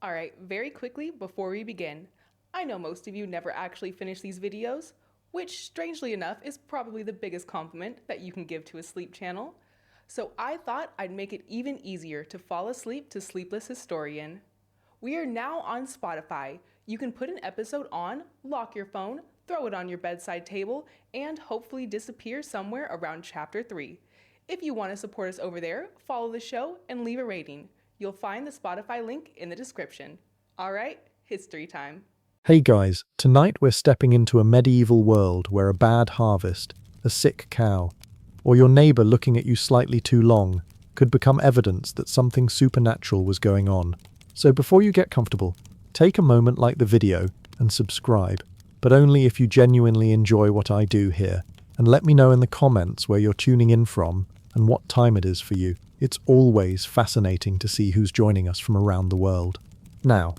Alright, very quickly before we begin, I know most of you never actually finish these videos, which strangely enough is probably the biggest compliment that you can give to a sleep channel. So I thought I'd make it even easier to fall asleep to Sleepless Historian. We are now on Spotify. You can put an episode on, lock your phone, throw it on your bedside table, and hopefully disappear somewhere around chapter 3. If you want to support us over there, follow the show and leave a rating. You'll find the Spotify link in the description. Alright, history time. Hey guys, tonight we're stepping into a medieval world where a bad harvest, a sick cow, or your neighbor looking at you slightly too long could become evidence that something supernatural was going on. So before you get comfortable, take a moment, like the video, and subscribe, but only if you genuinely enjoy what I do here. And let me know in the comments where you're tuning in from and what time it is for you. It's always fascinating to see who's joining us from around the world. Now,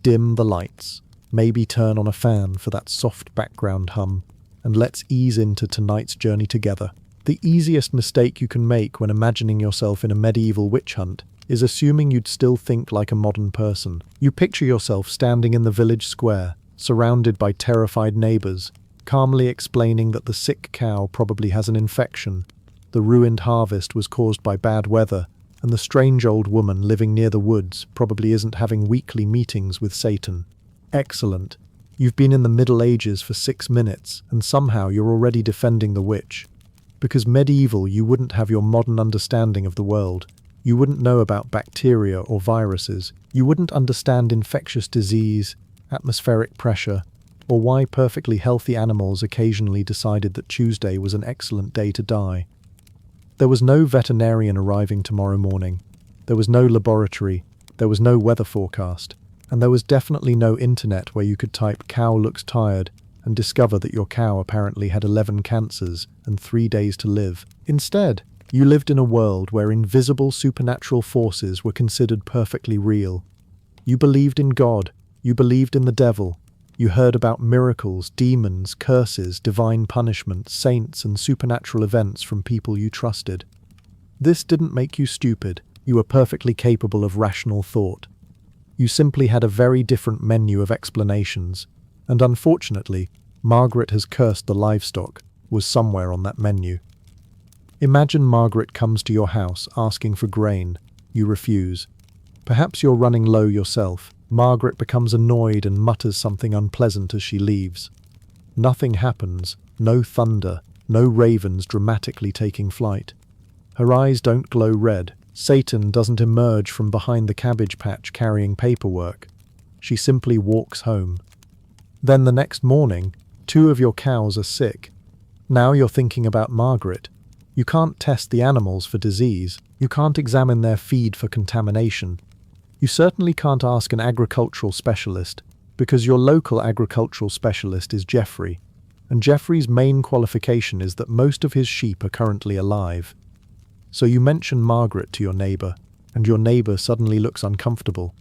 dim the lights, maybe turn on a fan for that soft background hum, and let's ease into tonight's journey together. The easiest mistake you can make when imagining yourself in a medieval witch hunt is assuming you'd still think like a modern person. You picture yourself standing in the village square, surrounded by terrified neighbors, calmly explaining that the sick cow probably has an infection, the ruined harvest was caused by bad weather, and the strange old woman living near the woods probably isn't having weekly meetings with Satan. Excellent. You've been in the Middle Ages for 6 minutes, and somehow you're already defending the witch. Because medieval, you wouldn't have your modern understanding of the world. You wouldn't know about bacteria or viruses. You wouldn't understand infectious disease, atmospheric pressure, or why perfectly healthy animals occasionally decided that Tuesday was an excellent day to die. There was no veterinarian arriving tomorrow morning. There was no laboratory. There was no weather forecast. And there was definitely no internet where you could type "cow looks tired" and discover that your cow apparently had 11 cancers and 3 days to live. Instead, you lived in a world where invisible supernatural forces were considered perfectly real. You believed in God. You believed in the devil. You heard about miracles, demons, curses, divine punishment, saints, and supernatural events from people you trusted. This didn't make you stupid. You were perfectly capable of rational thought. You simply had a very different menu of explanations, and unfortunately, Margaret has cursed the livestock was somewhere on that menu. Imagine Margaret comes to your house asking for grain. You refuse. Perhaps you're running low yourself. Margaret becomes annoyed and mutters something unpleasant as she leaves. Nothing happens. No thunder. No ravens dramatically taking flight. Her eyes don't glow red. Satan doesn't emerge from behind the cabbage patch carrying paperwork. She simply walks home. Then the next morning, 2 of your cows are sick. Now you're thinking about Margaret. You can't test the animals for disease. You can't examine their feed for contamination. You certainly can't ask an agricultural specialist, because your local agricultural specialist is Jeffrey, and Jeffrey's main qualification is that most of his sheep are currently alive. So you mention Margaret to your neighbor, and your neighbor suddenly looks uncomfortable.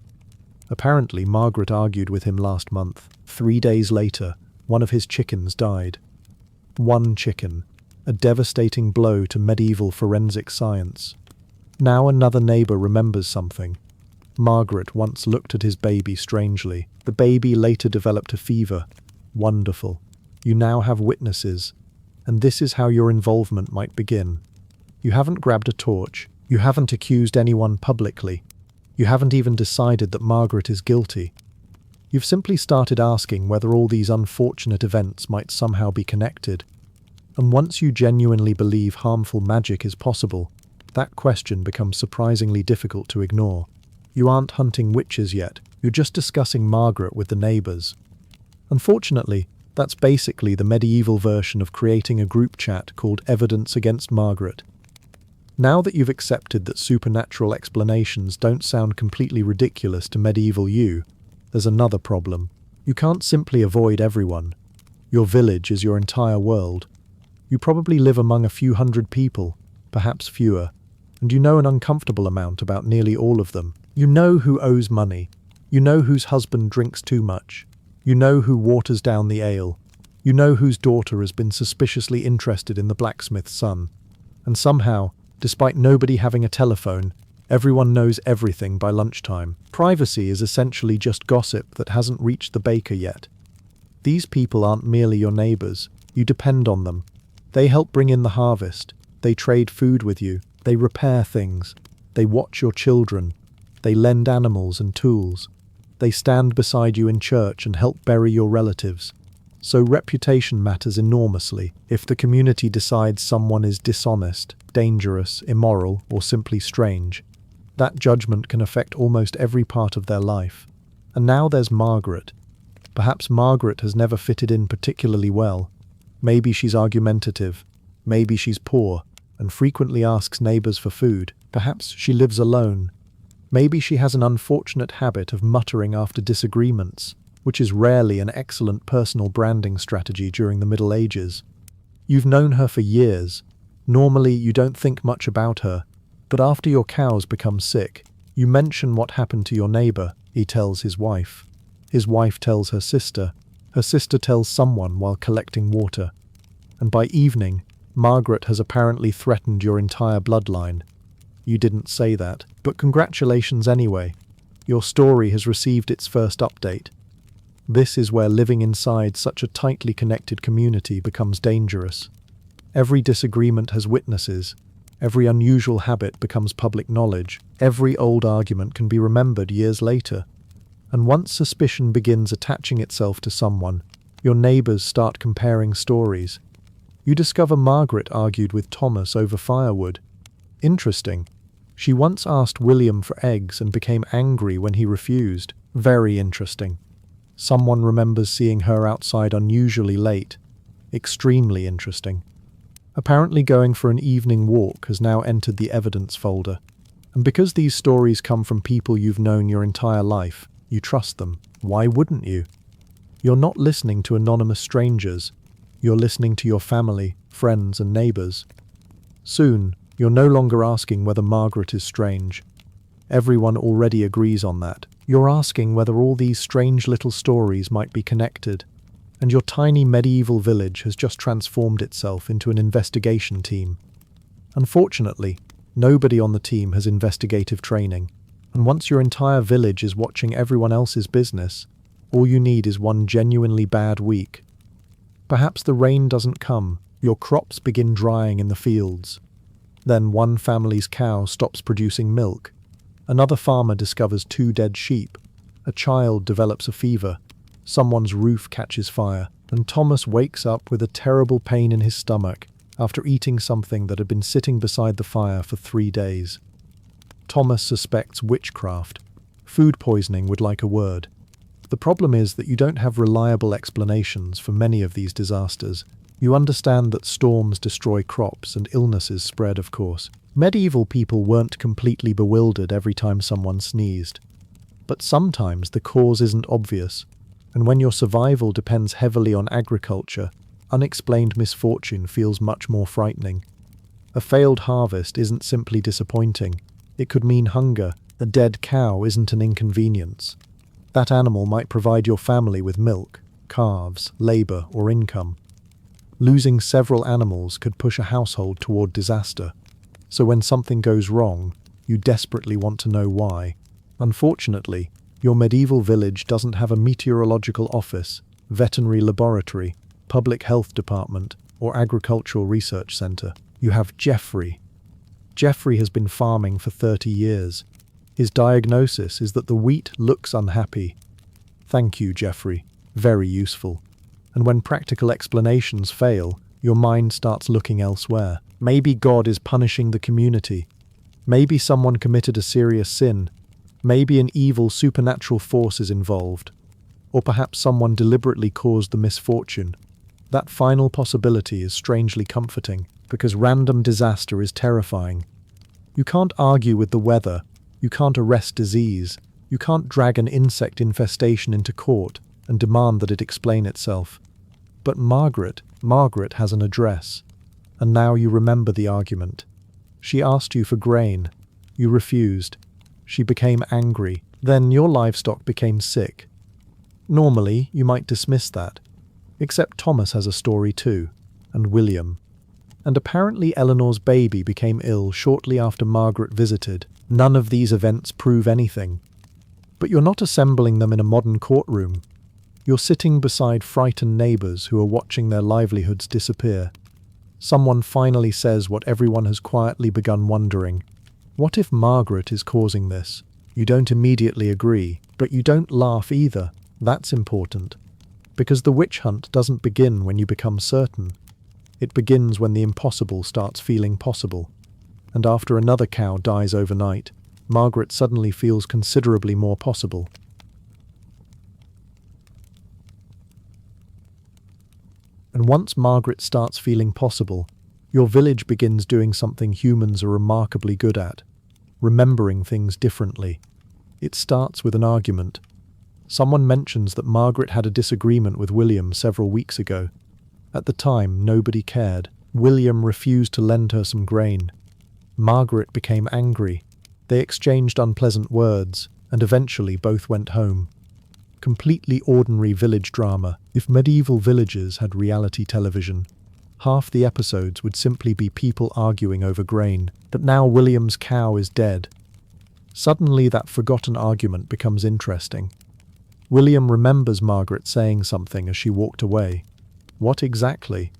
Apparently, Margaret argued with him last month. 3 days later, one of his chickens died. 1 chicken, a devastating blow to medieval forensic science. Now another neighbor remembers something. Margaret once looked at his baby strangely. The baby later developed a fever. Wonderful. You now have witnesses, and this is how your involvement might begin. You haven't grabbed a torch. You haven't accused anyone publicly. You haven't even decided that Margaret is guilty. You've simply started asking whether all these unfortunate events might somehow be connected. And once you genuinely believe harmful magic is possible, that question becomes surprisingly difficult to ignore. You aren't hunting witches yet. You're just discussing Margaret with the neighbors. Unfortunately, that's basically the medieval version of creating a group chat called Evidence Against Margaret. Now that you've accepted that supernatural explanations don't sound completely ridiculous to medieval you, there's another problem. You can't simply avoid everyone. Your village is your entire world. You probably live among a few hundred people, perhaps fewer, and you know an uncomfortable amount about nearly all of them. You know who owes money. You know whose husband drinks too much. You know who waters down the ale. You know whose daughter has been suspiciously interested in the blacksmith's son. And somehow, despite nobody having a telephone, Everyone knows everything by lunchtime. Privacy is essentially just gossip that hasn't reached the baker yet. These people aren't merely your neighbors. You depend on them. They help bring in the harvest. They trade food with you. They repair things. They watch your children. They lend animals and tools. They stand beside you in church and help bury your relatives. So reputation matters enormously. If the community decides someone is dishonest, dangerous, immoral, or simply strange, that judgment can affect almost every part of their life. And now there's Margaret. Perhaps Margaret has never fitted in particularly well. Maybe she's argumentative. Maybe she's poor and frequently asks neighbors for food. Perhaps she lives alone. Maybe she has an unfortunate habit of muttering after disagreements, which is rarely an excellent personal branding strategy during the Middle Ages. You've known her for years. Normally, you don't think much about her, but after your cows become sick, you mention what happened to your neighbor, he tells his wife. His wife tells her sister tells someone while collecting water. And by evening, Margaret has apparently threatened your entire bloodline. You didn't say that, but congratulations anyway. Your story has received its first update. This is where living inside such a tightly connected community becomes dangerous. Every disagreement has witnesses. Every unusual habit becomes public knowledge. Every old argument can be remembered years later. And once suspicion begins attaching itself to someone, your neighbors start comparing stories. You discover Margaret argued with Thomas over firewood. Interesting. She once asked William for eggs and became angry when he refused. Very interesting. Someone remembers seeing her outside unusually late. Extremely interesting. Apparently going for an evening walk has now entered the evidence folder. And because these stories come from people you've known your entire life, you trust them. Why wouldn't you? You're not listening to anonymous strangers. You're listening to your family, friends, and neighbors. Soon, you're no longer asking whether Margaret is strange. Everyone already agrees on that. You're asking whether all these strange little stories might be connected. And your tiny medieval village has just transformed itself into an investigation team. Unfortunately, nobody on the team has investigative training. And once your entire village is watching everyone else's business, all you need is one genuinely bad week. Perhaps the rain doesn't come, your crops begin drying in the fields. Then one family's cow stops producing milk. Another farmer discovers 2 dead sheep. A child develops a fever. Someone's roof catches fire. And Thomas wakes up with a terrible pain in his stomach after eating something that had been sitting beside the fire for 3 days. Thomas suspects witchcraft. Food poisoning would like a word. The problem is that you don't have reliable explanations for many of these disasters. You understand that storms destroy crops and illnesses spread, of course. Medieval people weren't completely bewildered every time someone sneezed. But sometimes the cause isn't obvious, and when your survival depends heavily on agriculture, unexplained misfortune feels much more frightening. A failed harvest isn't simply disappointing. It could mean hunger. A dead cow isn't an inconvenience. That animal might provide your family with milk, calves, labor, or income. Losing several animals could push a household toward disaster. So when something goes wrong, you desperately want to know why. Unfortunately, your medieval village doesn't have a meteorological office, veterinary laboratory, public health department, or agricultural research center. You have Geoffrey. Geoffrey has been farming for 30 years. His diagnosis is that the wheat looks unhappy. Thank you, Geoffrey. Very useful. And when practical explanations fail, your mind starts looking elsewhere. Maybe God is punishing the community. Maybe someone committed a serious sin. Maybe an evil supernatural force is involved. Or perhaps someone deliberately caused the misfortune. That final possibility is strangely comforting, because random disaster is terrifying. You can't argue with the weather. You can't arrest disease. You can't drag an insect infestation into court and demand that it explain itself. But Margaret has an address. And now you remember the argument. She asked you for grain. You refused. She became angry. Then your livestock became sick. Normally, you might dismiss that. Except Thomas has a story too, and William. And apparently Eleanor's baby became ill shortly after Margaret visited. None of these events prove anything. But you're not assembling them in a modern courtroom. You're sitting beside frightened neighbors who are watching their livelihoods disappear. Someone finally says what everyone has quietly begun wondering. What if Margaret is causing this? You don't immediately agree, but you don't laugh either. That's important. Because the witch hunt doesn't begin when you become certain. It begins when the impossible starts feeling possible. And after another cow dies overnight, Margaret suddenly feels considerably more possible. And once Margaret starts feeling possible, your village begins doing something humans are remarkably good at, remembering things differently. It starts with an argument. Someone mentions that Margaret had a disagreement with William several weeks ago. At the time, nobody cared. William refused to lend her some grain. Margaret became angry. They exchanged unpleasant words, and eventually both went home. Completely ordinary village drama. If medieval villages had reality television, half the episodes would simply be people arguing over grain. But now William's cow is dead. Suddenly that forgotten argument becomes interesting. William remembers Margaret saying something as she walked away. What exactly?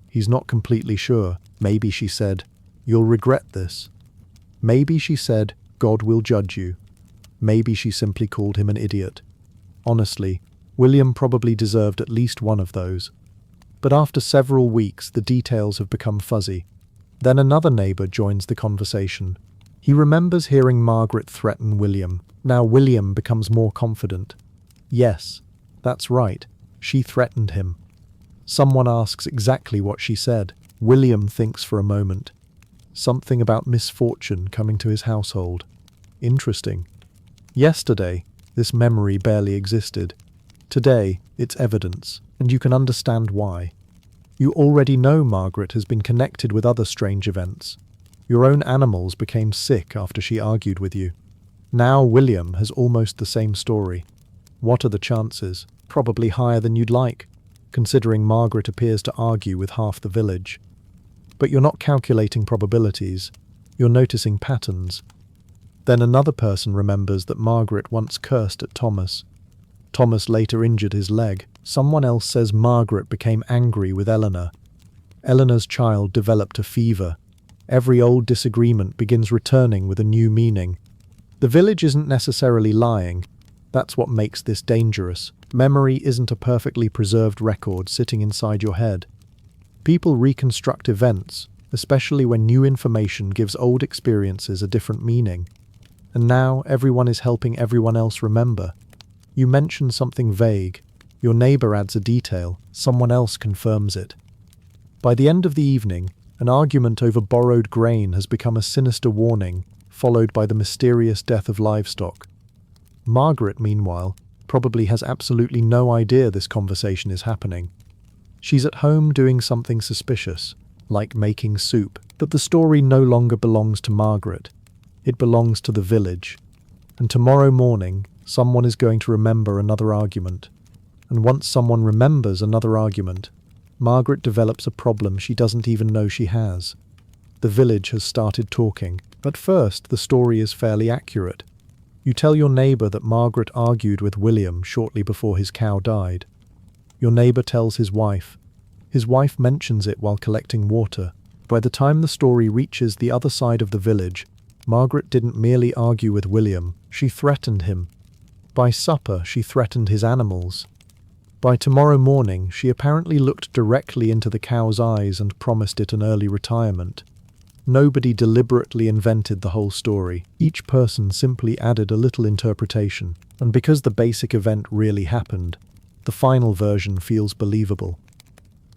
He's not completely sure. Maybe she said, "You'll regret this." Maybe she said, "God will judge you." Maybe she simply called him an idiot. Honestly, William probably deserved at least one of those. But after several weeks, the details have become fuzzy. Then another neighbor joins the conversation. He remembers hearing Margaret threaten William. Now William becomes more confident. Yes, that's right. She threatened him. Someone asks exactly what she said. William thinks for a moment. Something about misfortune coming to his household. Interesting. Yesterday, this memory barely existed. Today, it's evidence, and you can understand why. You already know Margaret has been connected with other strange events. Your own animals became sick after she argued with you. Now William has almost the same story. What are the chances? Probably higher than you'd like, considering Margaret appears to argue with half the village. But you're not calculating probabilities. You're noticing patterns. Then another person remembers that Margaret once cursed at Thomas. Thomas later injured his leg. Someone else says Margaret became angry with Eleanor. Eleanor's child developed a fever. Every old disagreement begins returning with a new meaning. The village isn't necessarily lying. That's what makes this dangerous. Memory isn't a perfectly preserved record sitting inside your head. People reconstruct events, especially when new information gives old experiences a different meaning. And now everyone is helping everyone else remember. You mention something vague. Your neighbor adds a detail. Someone else confirms it. By the end of the evening, an argument over borrowed grain has become a sinister warning, followed by the mysterious death of livestock. Margaret, meanwhile, probably has absolutely no idea this conversation is happening. She's at home doing something suspicious, like making soup. But the story no longer belongs to Margaret. It belongs to the village. And tomorrow morning, someone is going to remember another argument. And once someone remembers another argument, Margaret develops a problem she doesn't even know she has. The village has started talking. At first, the story is fairly accurate. You tell your neighbor that Margaret argued with William shortly before his cow died. Your neighbor tells his wife. His wife mentions it while collecting water. By the time the story reaches the other side of the village, Margaret didn't merely argue with William, she threatened him. By supper, she threatened his animals. By tomorrow morning, she apparently looked directly into the cow's eyes and promised it an early retirement. Nobody deliberately invented the whole story. Each person simply added a little interpretation. And because the basic event really happened, the final version feels believable.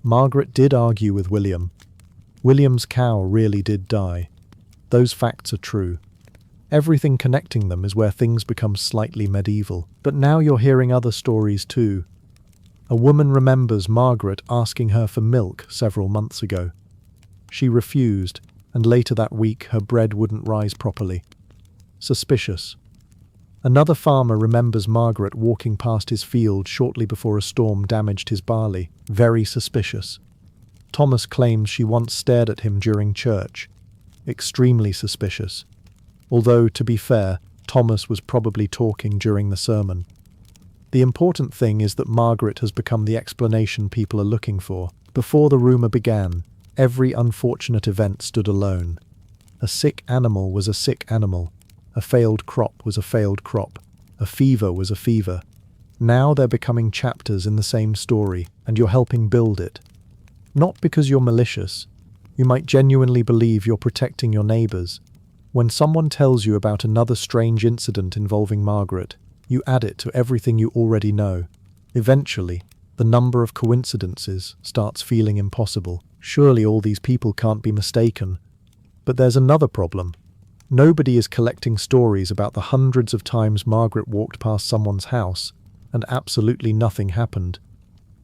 Margaret did argue with William. William's cow really did die. Those facts are true. Everything connecting them is where things become slightly medieval. But now you're hearing other stories too. A woman remembers Margaret asking her for milk several months ago. She refused, and later that week her bread wouldn't rise properly. Suspicious. Another farmer remembers Margaret walking past his field shortly before a storm damaged his barley. Very suspicious. Thomas claims she once stared at him during church. Extremely suspicious. although, to be fair, Thomas was probably talking during the sermon. The important thing is that Margaret has become the explanation people are looking for. Before the rumour began, every unfortunate event stood alone. A sick animal was a sick animal. A failed crop was a failed crop. A fever was a fever. Now they're becoming chapters in the same story, and you're helping build it. Not because you're malicious. You might genuinely believe you're protecting your neighbours. When someone tells you about another strange incident involving Margaret, you add it to everything you already know. Eventually, the number of coincidences starts feeling impossible. Surely all these people can't be mistaken. But there's another problem. Nobody is collecting stories about the hundreds of times Margaret walked past someone's house, and absolutely nothing happened.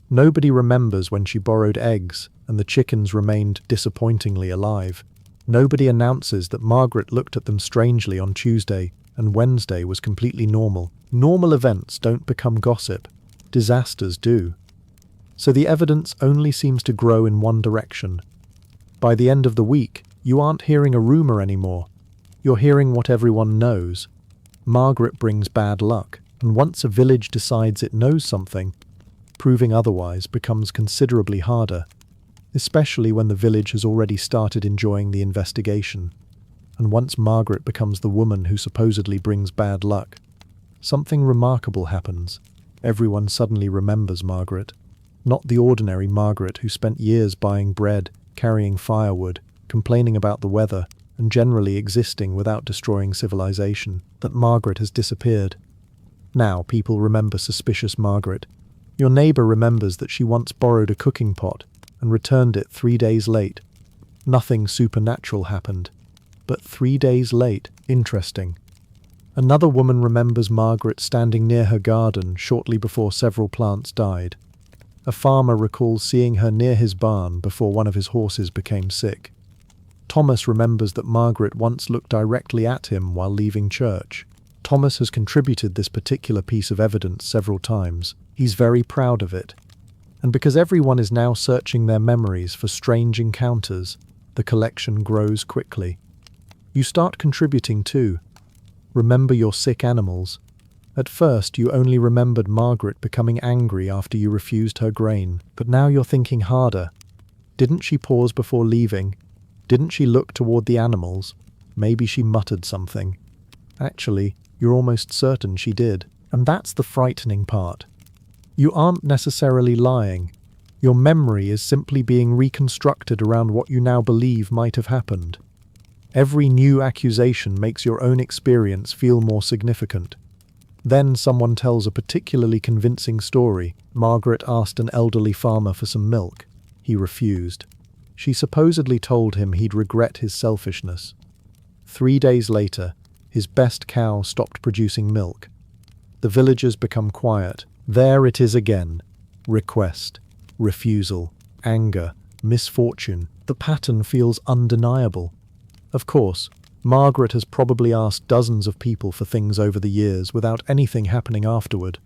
Nobody remembers when she borrowed eggs, and the chickens remained disappointingly alive. Nobody announces that Margaret looked at them strangely on Tuesday, and Wednesday was completely normal. Normal events don't become gossip. Disasters do. So the evidence only seems to grow in one direction. By the end of the week, you aren't hearing a rumour anymore. You're hearing what everyone knows. Margaret brings bad luck, and once a village decides it knows something, proving otherwise becomes considerably harder, especially when the village has already started enjoying the investigation. And once Margaret becomes the woman who supposedly brings bad luck, something remarkable happens. Everyone suddenly remembers Margaret. Not the ordinary Margaret who spent years buying bread, carrying firewood, complaining about the weather, and generally existing without destroying civilization. That Margaret has disappeared. Now people remember suspicious Margaret. Your neighbour remembers that she once borrowed a cooking pot and returned it 3 days late. Nothing supernatural happened. But 3 days late, interesting. Another woman remembers Margaret standing near her garden shortly before several plants died. A farmer recalls seeing her near his barn before one of his horses became sick. Thomas remembers that Margaret once looked directly at him while leaving church. Thomas has contributed this particular piece of evidence several times. He's very proud of it. And because everyone is now searching their memories for strange encounters, the collection grows quickly. You start contributing too. Remember your sick animals. At first, you only remembered Margaret becoming angry after you refused her grain, but now you're thinking harder. Didn't she pause before leaving? Didn't she look toward the animals? Maybe she muttered something. Actually, you're almost certain she did. And that's the frightening part. You aren't necessarily lying. Your memory is simply being reconstructed around what you now believe might have happened. Every new accusation makes your own experience feel more significant. Then someone tells a particularly convincing story. Margaret asked an elderly farmer for some milk. He refused. She supposedly told him he'd regret his selfishness. 3 days later, his best cow stopped producing milk. The villagers become quiet. There it is again. Request, refusal, anger, misfortune. The pattern feels undeniable. Of course, Margaret has probably asked dozens of people for things over the years without anything happening afterward.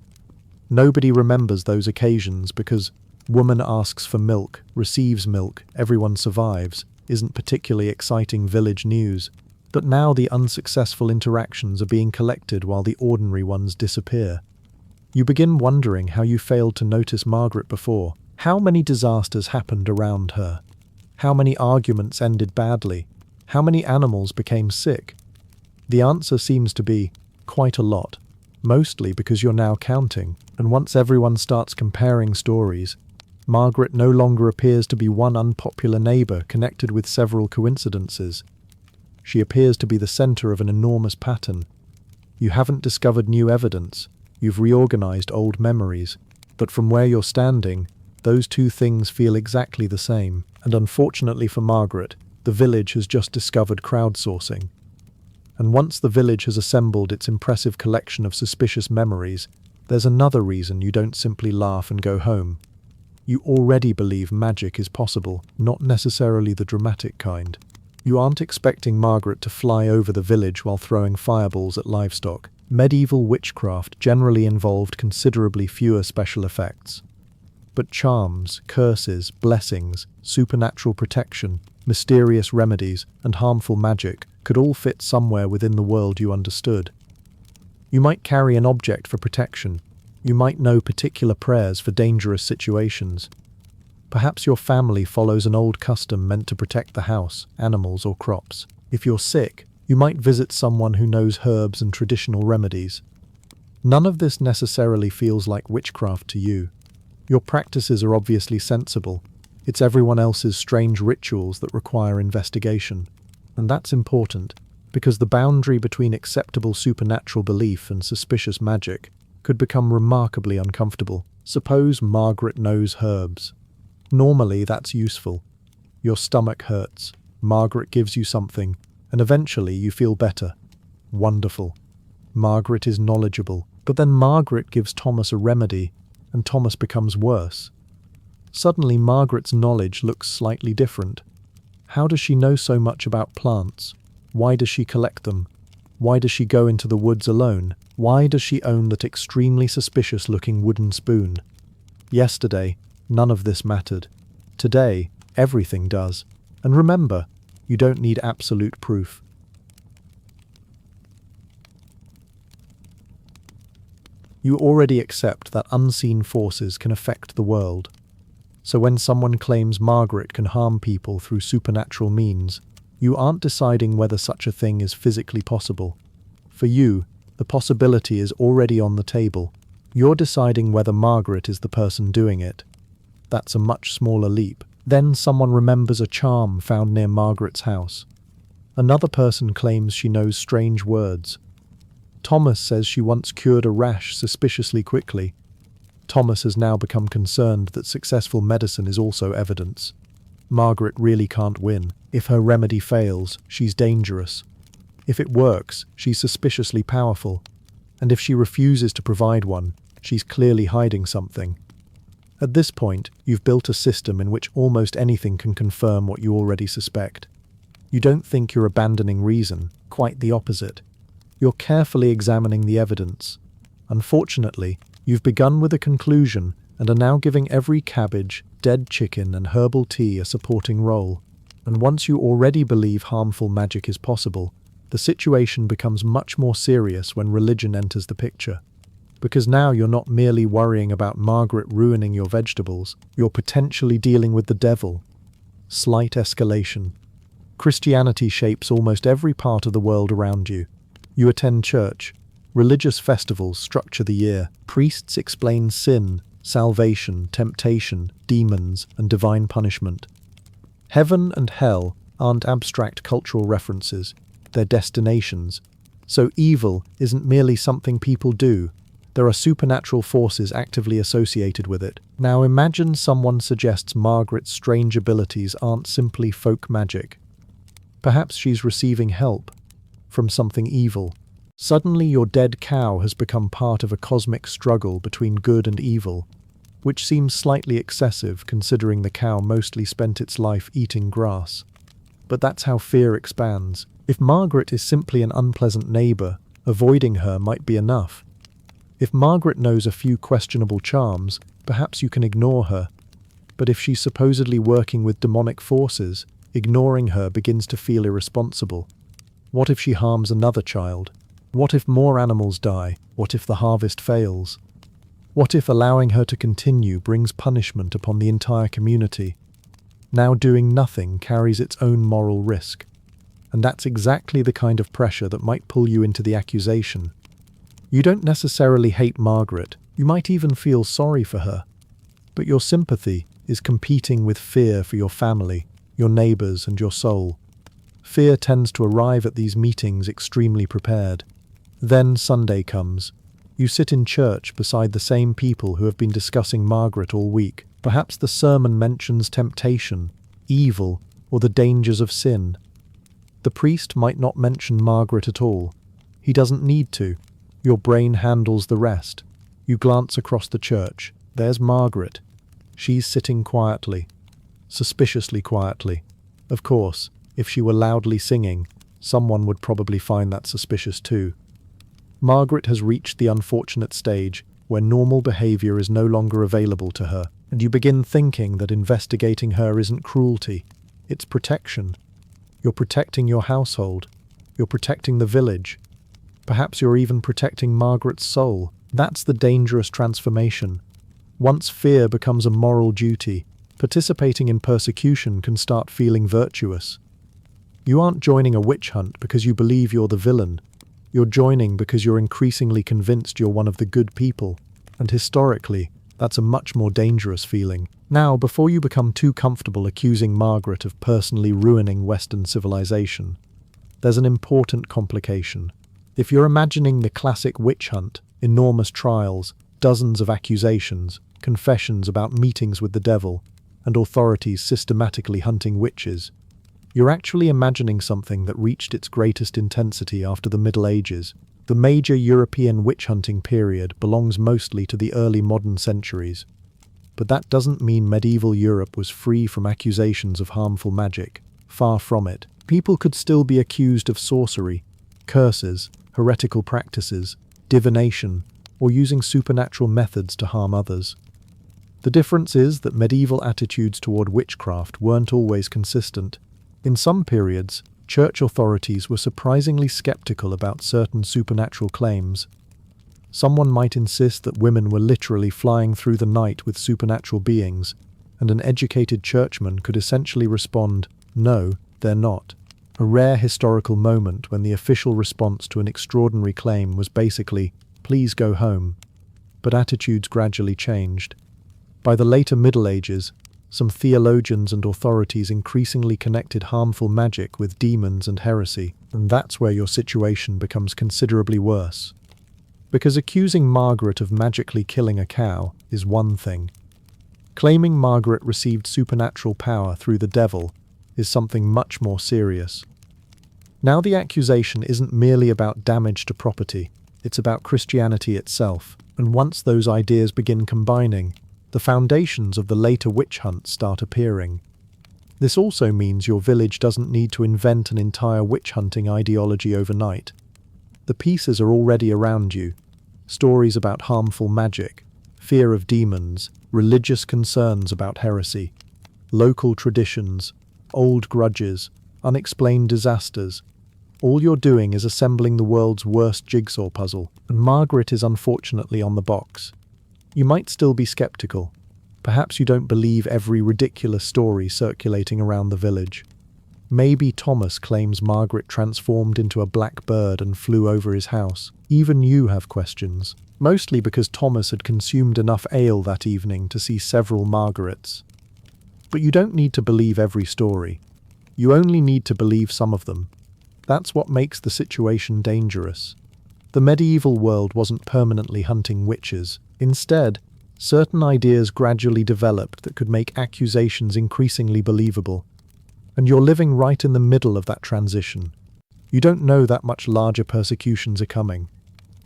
Nobody remembers those occasions because woman asks for milk, receives milk, everyone survives, isn't particularly exciting village news. But now the unsuccessful interactions are being collected while the ordinary ones disappear. You begin wondering how you failed to notice Margaret before. How many disasters happened around her? How many arguments ended badly? How many animals became sick? The answer seems to be quite a lot. Mostly because you're now counting, and once everyone starts comparing stories, Margaret no longer appears to be one unpopular neighbour connected with several coincidences. She appears to be the centre of an enormous pattern. You haven't discovered new evidence, you've reorganised old memories, but from where you're standing, those two things feel exactly the same. And unfortunately for Margaret, the village has just discovered crowdsourcing. And once the village has assembled its impressive collection of suspicious memories, there's another reason you don't simply laugh and go home. You already believe magic is possible, not necessarily the dramatic kind. You aren't expecting Margaret to fly over the village while throwing fireballs at livestock. Medieval witchcraft generally involved considerably fewer special effects. but charms, curses, blessings, supernatural protection, mysterious remedies, and harmful magic could all fit somewhere within the world you understood. You might carry an object for protection. You might know particular prayers for dangerous situations. Perhaps your family follows an old custom meant to protect the house, animals, or crops. If you're sick, you might visit someone who knows herbs and traditional remedies. None of this necessarily feels like witchcraft to you. Your practices are obviously sensible. It's everyone else's strange rituals that require investigation. And that's important, because the boundary between acceptable supernatural belief and suspicious magic could become remarkably uncomfortable. Suppose Margaret knows herbs. Normally, that's useful. Your stomach hurts. Margaret gives you something, and eventually you feel better. Wonderful. Margaret is knowledgeable. But then Margaret gives Thomas a remedy, and Thomas becomes worse. Suddenly, Margaret's knowledge looks slightly different. How does she know so much about plants? Why does she collect them? Why does she go into the woods alone? Why does she own that extremely suspicious-looking wooden spoon? Yesterday, none of this mattered. Today, everything does. And remember, you don't need absolute proof. You already accept that unseen forces can affect the world. So when someone claims Margaret can harm people through supernatural means, you aren't deciding whether such a thing is physically possible. For you, the possibility is already on the table. You're deciding whether Margaret is the person doing it. That's a much smaller leap. Then someone remembers a charm found near Margaret's house. Another person claims she knows strange words. Thomas says she once cured a rash suspiciously quickly. Thomas has now become concerned that successful medicine is also evidence. Margaret really can't win. If her remedy fails, she's dangerous. If it works, she's suspiciously powerful. And if she refuses to provide one, she's clearly hiding something. At this point, you've built a system in which almost anything can confirm what you already suspect. You don't think you're abandoning reason, quite the opposite. You're carefully examining the evidence. Unfortunately, you've begun with a conclusion and are now giving every cabbage, dead chicken, and herbal tea a supporting role. And once you already believe harmful magic is possible, the situation becomes much more serious when religion enters the picture. Because now you're not merely worrying about Margaret ruining your vegetables, you're potentially dealing with the devil. Slight escalation. Christianity shapes almost every part of the world around you. You attend church. Religious festivals structure the year. Priests explain sin, salvation, temptation, demons, and divine punishment. Heaven and hell aren't abstract cultural references, they're destinations. So evil isn't merely something people do. There are supernatural forces actively associated with it. Now imagine someone suggests Margaret's strange abilities aren't simply folk magic. Perhaps she's receiving help from something evil. Suddenly your dead cow has become part of a cosmic struggle between good and evil, which seems slightly excessive considering the cow mostly spent its life eating grass. But that's how fear expands. If Margaret is simply an unpleasant neighbor, avoiding her might be enough. If Margaret knows a few questionable charms, perhaps you can ignore her. But if she's supposedly working with demonic forces, ignoring her begins to feel irresponsible. What if she harms another child? What if more animals die? What if the harvest fails? What if allowing her to continue brings punishment upon the entire community? Now doing nothing carries its own moral risk. And that's exactly the kind of pressure that might pull you into the accusation. You don't necessarily hate Margaret, you might even feel sorry for her. But your sympathy is competing with fear for your family, your neighbors, and your soul. Fear tends to arrive at these meetings extremely prepared. Then Sunday comes. You sit in church beside the same people who have been discussing Margaret all week. Perhaps the sermon mentions temptation, evil, or the dangers of sin. The priest might not mention Margaret at all. He doesn't need to. Your brain handles the rest. You glance across the church. There's Margaret. She's sitting quietly. Suspiciously quietly. Of course, if she were loudly singing, someone would probably find that suspicious too. Margaret has reached the unfortunate stage where normal behavior is no longer available to her, and you begin thinking that investigating her isn't cruelty, it's protection. You're protecting your household. You're protecting the village. Perhaps you're even protecting Margaret's soul. That's the dangerous transformation. Once fear becomes a moral duty, participating in persecution can start feeling virtuous. You aren't joining a witch hunt because you believe you're the villain. You're joining because you're increasingly convinced you're one of the good people. And historically, that's a much more dangerous feeling. Now, before you become too comfortable accusing Margaret of personally ruining Western civilization, there's an important complication. If you're imagining the classic witch hunt, enormous trials, dozens of accusations, confessions about meetings with the devil, and authorities systematically hunting witches, you're actually imagining something that reached its greatest intensity after the Middle Ages. The major European witch-hunting period belongs mostly to the early modern centuries. But that doesn't mean medieval Europe was free from accusations of harmful magic. Far from it. People could still be accused of sorcery, curses, heretical practices, divination, or using supernatural methods to harm others. The difference is that medieval attitudes toward witchcraft weren't always consistent. In some periods, church authorities were surprisingly skeptical about certain supernatural claims. Someone might insist that women were literally flying through the night with supernatural beings, and an educated churchman could essentially respond, "No, they're not." A rare historical moment when the official response to an extraordinary claim was basically, "Please go home." But attitudes gradually changed. By the later Middle Ages, some theologians and authorities increasingly connected harmful magic with demons and heresy, and that's where your situation becomes considerably worse. Because accusing Margaret of magically killing a cow is one thing. Claiming Margaret received supernatural power through the devil is something much more serious. Now the accusation isn't merely about damage to property, it's about Christianity itself, and once those ideas begin combining, the foundations of the later witch hunts start appearing. This also means your village doesn't need to invent an entire witch hunting ideology overnight. The pieces are already around you. Stories about harmful magic, fear of demons, religious concerns about heresy, local traditions, old grudges, unexplained disasters. All you're doing is assembling the world's worst jigsaw puzzle, and Margaret is unfortunately on the box. You might still be skeptical. Perhaps you don't believe every ridiculous story circulating around the village. Maybe Thomas claims Margaret transformed into a black bird and flew over his house. Even you have questions, mostly because Thomas had consumed enough ale that evening to see several Margarets. But you don't need to believe every story. You only need to believe some of them. That's what makes the situation dangerous. The medieval world wasn't permanently hunting witches. Instead, certain ideas gradually developed that could make accusations increasingly believable. And you're living right in the middle of that transition. You don't know that much larger persecutions are coming.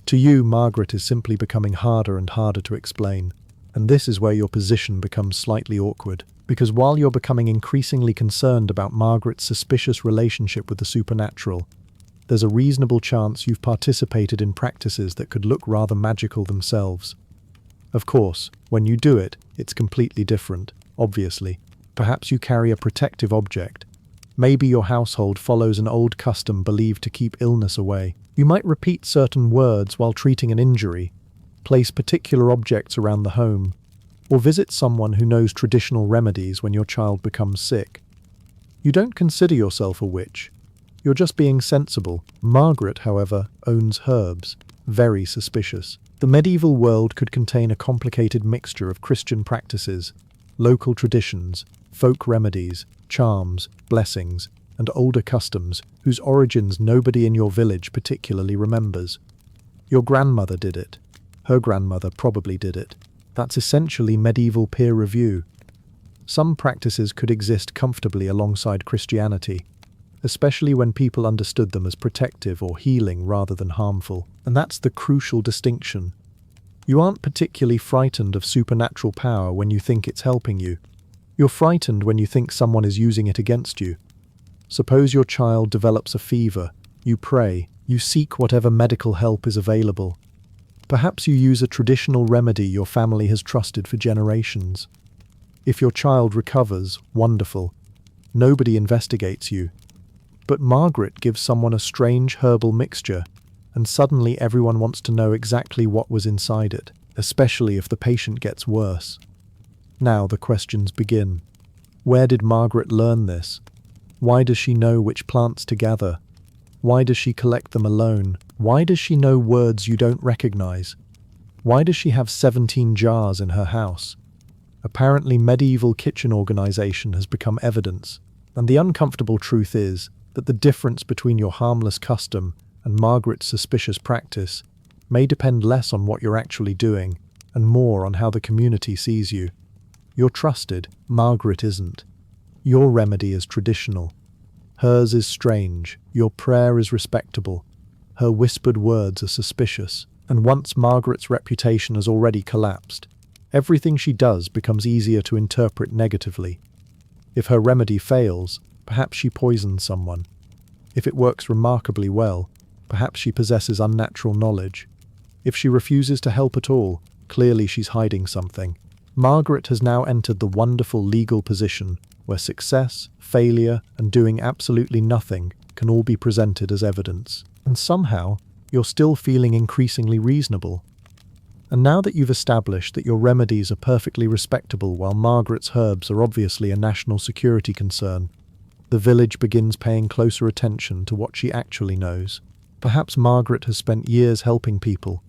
To you, Margaret is simply becoming harder and harder to explain. And this is where your position becomes slightly awkward. Because while you're becoming increasingly concerned about Margaret's suspicious relationship with the supernatural, there's a reasonable chance you've participated in practices that could look rather magical themselves. Of course, when you do it, it's completely different, obviously. Perhaps you carry a protective object. Maybe your household follows an old custom believed to keep illness away. You might repeat certain words while treating an injury, place particular objects around the home, or visit someone who knows traditional remedies when your child becomes sick. You don't consider yourself a witch. You're just being sensible. Margaret, however, owns herbs. Very suspicious. The medieval world could contain a complicated mixture of Christian practices, local traditions, folk remedies, charms, blessings, and older customs whose origins nobody in your village particularly remembers. Your grandmother did it. Her grandmother probably did it. That's essentially medieval peer review. Some practices could exist comfortably alongside Christianity, especially when people understood them as protective or healing rather than harmful. And that's the crucial distinction. You aren't particularly frightened of supernatural power when you think it's helping you. You're frightened when you think someone is using it against you. Suppose your child develops a fever. You pray. You seek whatever medical help is available. Perhaps you use a traditional remedy your family has trusted for generations. If your child recovers, wonderful. Nobody investigates you. But Margaret gives someone a strange herbal mixture, and suddenly everyone wants to know exactly what was inside it, especially if the patient gets worse. Now the questions begin. Where did Margaret learn this? Why does she know which plants to gather? Why does she collect them alone? Why does she know words you don't recognize? Why does she have 17 jars in her house? Apparently, medieval kitchen organization has become evidence, and the uncomfortable truth is that the difference between your harmless custom and Margaret's suspicious practice may depend less on what you're actually doing and more on how the community sees you. You're trusted, Margaret isn't. Your remedy is traditional. Hers is strange, your prayer is respectable. Her whispered words are suspicious, and once Margaret's reputation has already collapsed, everything she does becomes easier to interpret negatively. If her remedy fails, perhaps she poisons someone. If it works remarkably well, perhaps she possesses unnatural knowledge. If she refuses to help at all, clearly she's hiding something. Margaret has now entered the wonderful legal position where success, failure, and doing absolutely nothing can all be presented as evidence. And somehow, you're still feeling increasingly reasonable. And now that you've established that your remedies are perfectly respectable while Margaret's herbs are obviously a national security concern, the village begins paying closer attention to what she actually knows. Perhaps Margaret has spent years helping people.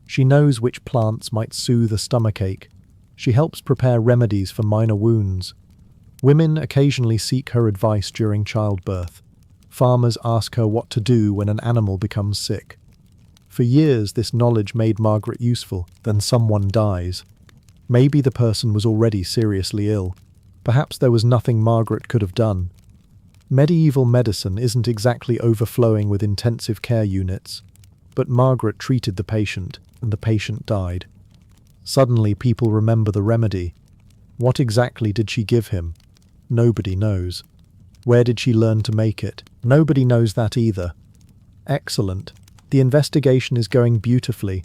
She knows which plants might soothe a stomachache. She helps prepare remedies for minor wounds. Women occasionally seek her advice during childbirth. Farmers ask her what to do when an animal becomes sick. For years, this knowledge made Margaret useful. Then someone dies. Maybe the person was already seriously ill. Perhaps there was nothing Margaret could have done. Medieval medicine isn't exactly overflowing with intensive care units, but Margaret treated the patient, and the patient died. Suddenly people remember the remedy. What exactly did she give him? Nobody knows. Where did she learn to make it? Nobody knows that either. Excellent. The investigation is going beautifully.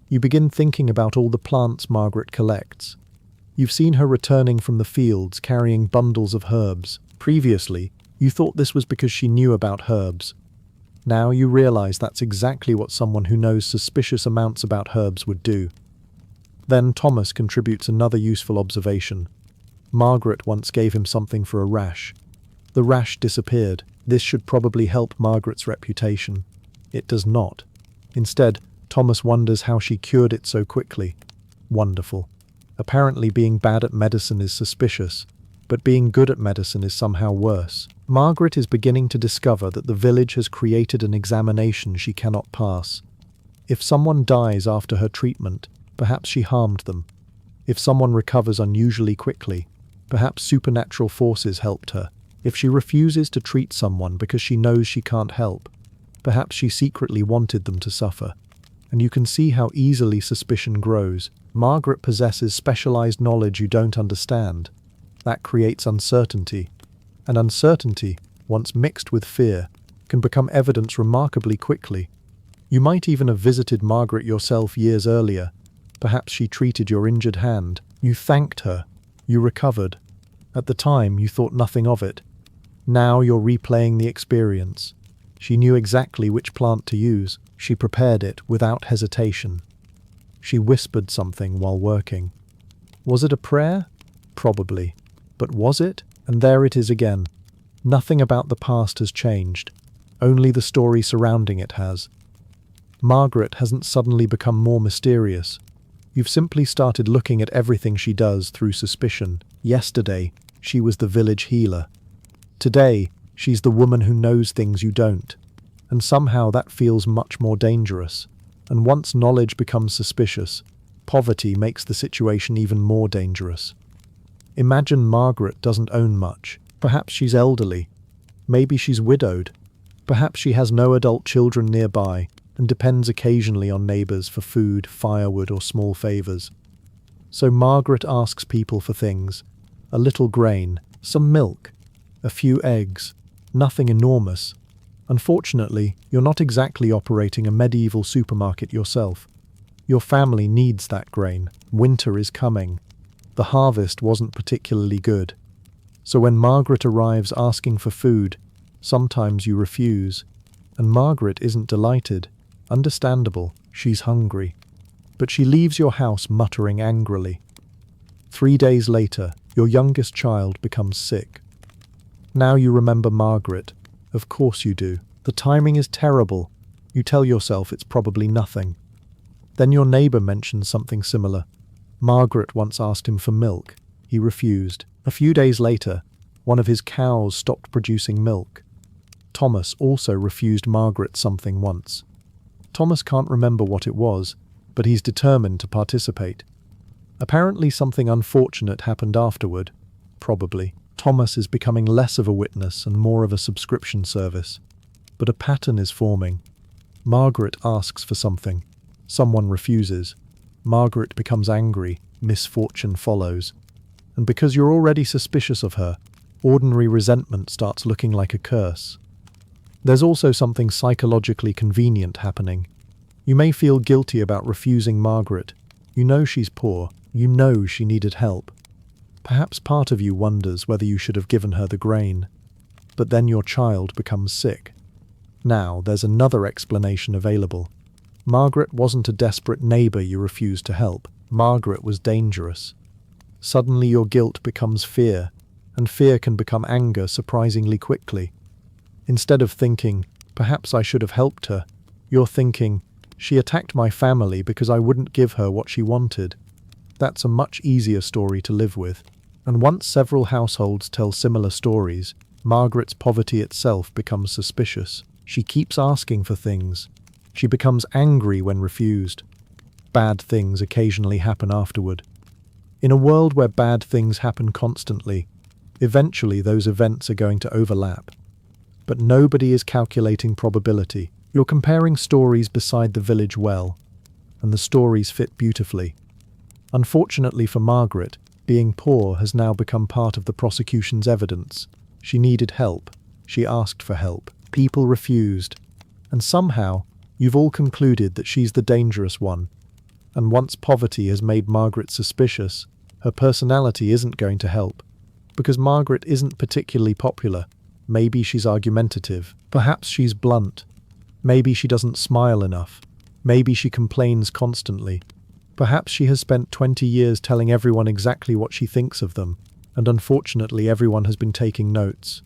You begin thinking about all the plants Margaret collects. You've seen her returning from the fields carrying bundles of herbs. Previously, you thought this was because she knew about herbs. Now you realize that's exactly what someone who knows suspicious amounts about herbs would do. Then Thomas contributes another useful observation. Margaret once gave him something for a rash. The rash disappeared. This should probably help Margaret's reputation. It does not. Instead, Thomas wonders how she cured it so quickly. Wonderful. Apparently being bad at medicine is suspicious, but being good at medicine is somehow worse. Margaret is beginning to discover that the village has created an examination she cannot pass. If someone dies after her treatment, perhaps she harmed them. If someone recovers unusually quickly, perhaps supernatural forces helped her. If she refuses to treat someone because she knows she can't help, perhaps she secretly wanted them to suffer. And you can see how easily suspicion grows. Margaret possesses specialized knowledge you don't understand. That creates uncertainty. And uncertainty, once mixed with fear, can become evidence remarkably quickly. You might even have visited Margaret yourself years earlier. Perhaps she treated your injured hand. You thanked her. You recovered. At the time, you thought nothing of it. Now you're replaying the experience. She knew exactly which plant to use. She prepared it without hesitation. She whispered something while working. Was it a prayer? Probably. But was it? And there it is again. Nothing about the past has changed. Only the story surrounding it has. Margaret hasn't suddenly become more mysterious. You've simply started looking at everything she does through suspicion. Yesterday, she was the village healer. Today, she's the woman who knows things you don't. And somehow that feels much more dangerous. And once knowledge becomes suspicious, poverty makes the situation even more dangerous. Imagine Margaret doesn't own much. Perhaps she's elderly. Maybe she's widowed. Perhaps she has no adult children nearby and depends occasionally on neighbors for food, firewood, or small favors. So Margaret asks people for things. A little grain, some milk, a few eggs, nothing enormous. Unfortunately, you're not exactly operating a medieval supermarket yourself. Your family needs that grain. Winter is coming. The harvest wasn't particularly good. So when Margaret arrives asking for food, sometimes you refuse. And Margaret isn't delighted. Understandable, she's hungry. But she leaves your house muttering angrily. 3 days later, your youngest child becomes sick. Now you remember Margaret. Of course you do. The timing is terrible. You tell yourself it's probably nothing. Then your neighbor mentions something similar. Margaret once asked him for milk. He refused. A few days later, one of his cows stopped producing milk. Thomas also refused Margaret something once. Thomas can't remember what it was, but he's determined to participate. Apparently something unfortunate happened afterward. Probably. Thomas is becoming less of a witness and more of a subscription service. But a pattern is forming. Margaret asks for something. Someone refuses. Margaret becomes angry. Misfortune follows. And because you're already suspicious of her, ordinary resentment starts looking like a curse. There's also something psychologically convenient happening. You may feel guilty about refusing Margaret. You know she's poor. You know she needed help. Perhaps part of you wonders whether you should have given her the grain. But then your child becomes sick. Now, there's another explanation available. Margaret wasn't a desperate neighbor you refused to help. Margaret was dangerous. Suddenly your guilt becomes fear, and fear can become anger surprisingly quickly. Instead of thinking, perhaps I should have helped her, you're thinking, she attacked my family because I wouldn't give her what she wanted. That's a much easier story to live with. And once several households tell similar stories, Margaret's poverty itself becomes suspicious. She keeps asking for things. She becomes angry when refused. Bad things occasionally happen afterward. In a world where bad things happen constantly, eventually those events are going to overlap. But nobody is calculating probability. You're comparing stories beside the village well, and the stories fit beautifully. Unfortunately for Margaret, being poor has now become part of the prosecution's evidence. She needed help. She asked for help. People refused. And somehow, you've all concluded that she's the dangerous one. And once poverty has made Margaret suspicious, her personality isn't going to help. Because Margaret isn't particularly popular. Maybe she's argumentative. Perhaps she's blunt. Maybe she doesn't smile enough. Maybe she complains constantly. Perhaps she has spent 20 years telling everyone exactly what she thinks of them, and unfortunately everyone has been taking notes.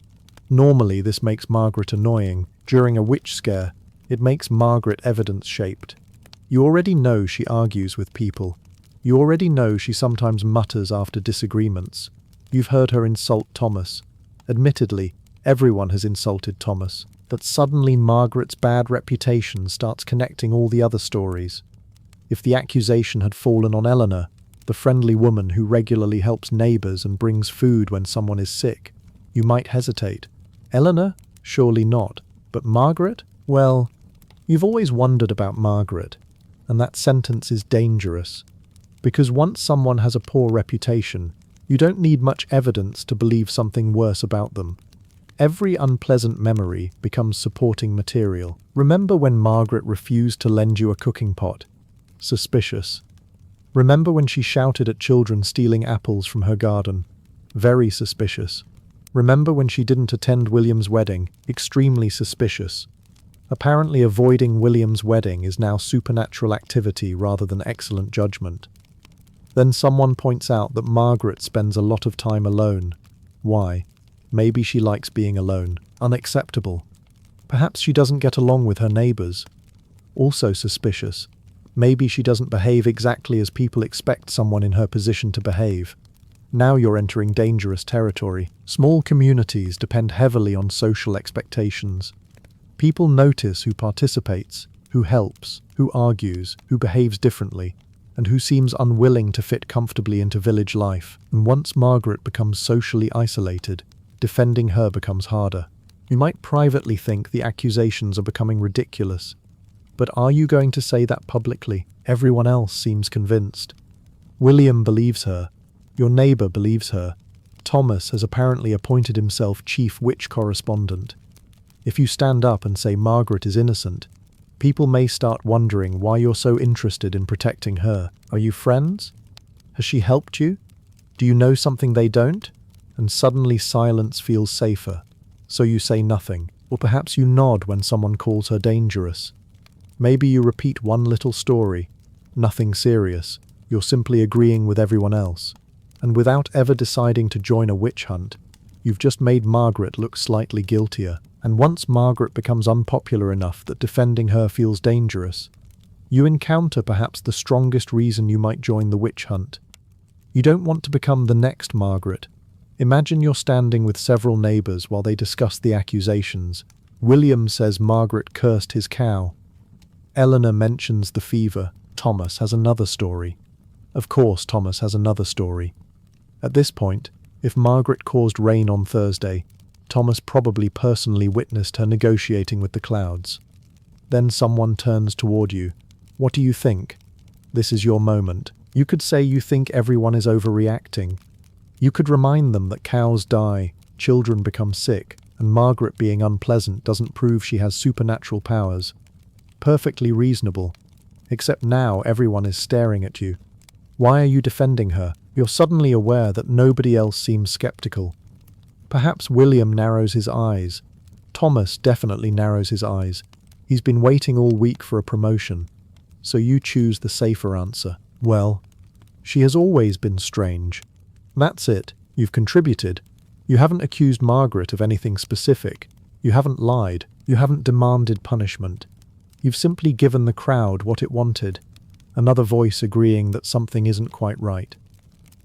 Normally this makes Margaret annoying. During a witch scare, it makes Margaret evidence-shaped. You already know she argues with people. You already know she sometimes mutters after disagreements. You've heard her insult Thomas. Admittedly, everyone has insulted Thomas. But suddenly Margaret's bad reputation starts connecting all the other stories. If the accusation had fallen on Eleanor, the friendly woman who regularly helps neighbors and brings food when someone is sick, you might hesitate. Eleanor? Surely not. But Margaret? Well, you've always wondered about Margaret, and that sentence is dangerous. Because once someone has a poor reputation, you don't need much evidence to believe something worse about them. Every unpleasant memory becomes supporting material. Remember when Margaret refused to lend you a cooking pot? Suspicious. Remember when she shouted at children stealing apples from her garden? Very suspicious. Remember when she didn't attend William's wedding? Extremely suspicious. Apparently avoiding William's wedding is now supernatural activity rather than excellent judgment. Then someone points out that Margaret spends a lot of time alone. Why? Maybe she likes being alone. Unacceptable. Perhaps she doesn't get along with her neighbors. Also suspicious. Maybe she doesn't behave exactly as people expect someone in her position to behave. Now you're entering dangerous territory. Small communities depend heavily on social expectations. People notice who participates, who helps, who argues, who behaves differently, and who seems unwilling to fit comfortably into village life. And once Margaret becomes socially isolated, defending her becomes harder. You might privately think the accusations are becoming ridiculous. But are you going to say that publicly? Everyone else seems convinced. William believes her. Your neighbor believes her. Thomas has apparently appointed himself chief witch correspondent. If you stand up and say Margaret is innocent, people may start wondering why you're so interested in protecting her. Are you friends? Has she helped you? Do you know something they don't? And suddenly silence feels safer. So you say nothing, or perhaps you nod when someone calls her dangerous. Maybe you repeat one little story. Nothing serious. You're simply agreeing with everyone else. And without ever deciding to join a witch hunt, you've just made Margaret look slightly guiltier. And once Margaret becomes unpopular enough that defending her feels dangerous, you encounter perhaps the strongest reason you might join the witch hunt. You don't want to become the next Margaret. Imagine you're standing with several neighbours while they discuss the accusations. William says Margaret cursed his cow. Eleanor mentions the fever. Thomas has another story. Of course, Thomas has another story. At this point, if Margaret caused rain on Thursday, Thomas probably personally witnessed her negotiating with the clouds. Then someone turns toward you. What do you think? This is your moment. You could say you think everyone is overreacting. You could remind them that cows die, children become sick, and Margaret being unpleasant doesn't prove she has supernatural powers. Perfectly reasonable. Except now everyone is staring at you. Why are you defending her? You're suddenly aware that nobody else seems skeptical. Perhaps William narrows his eyes. Thomas definitely narrows his eyes. He's been waiting all week for a promotion. So you choose the safer answer. Well, she has always been strange. That's it. You've contributed. You haven't accused Margaret of anything specific. You haven't lied. You haven't demanded punishment. You've simply given the crowd what it wanted. Another voice agreeing that something isn't quite right.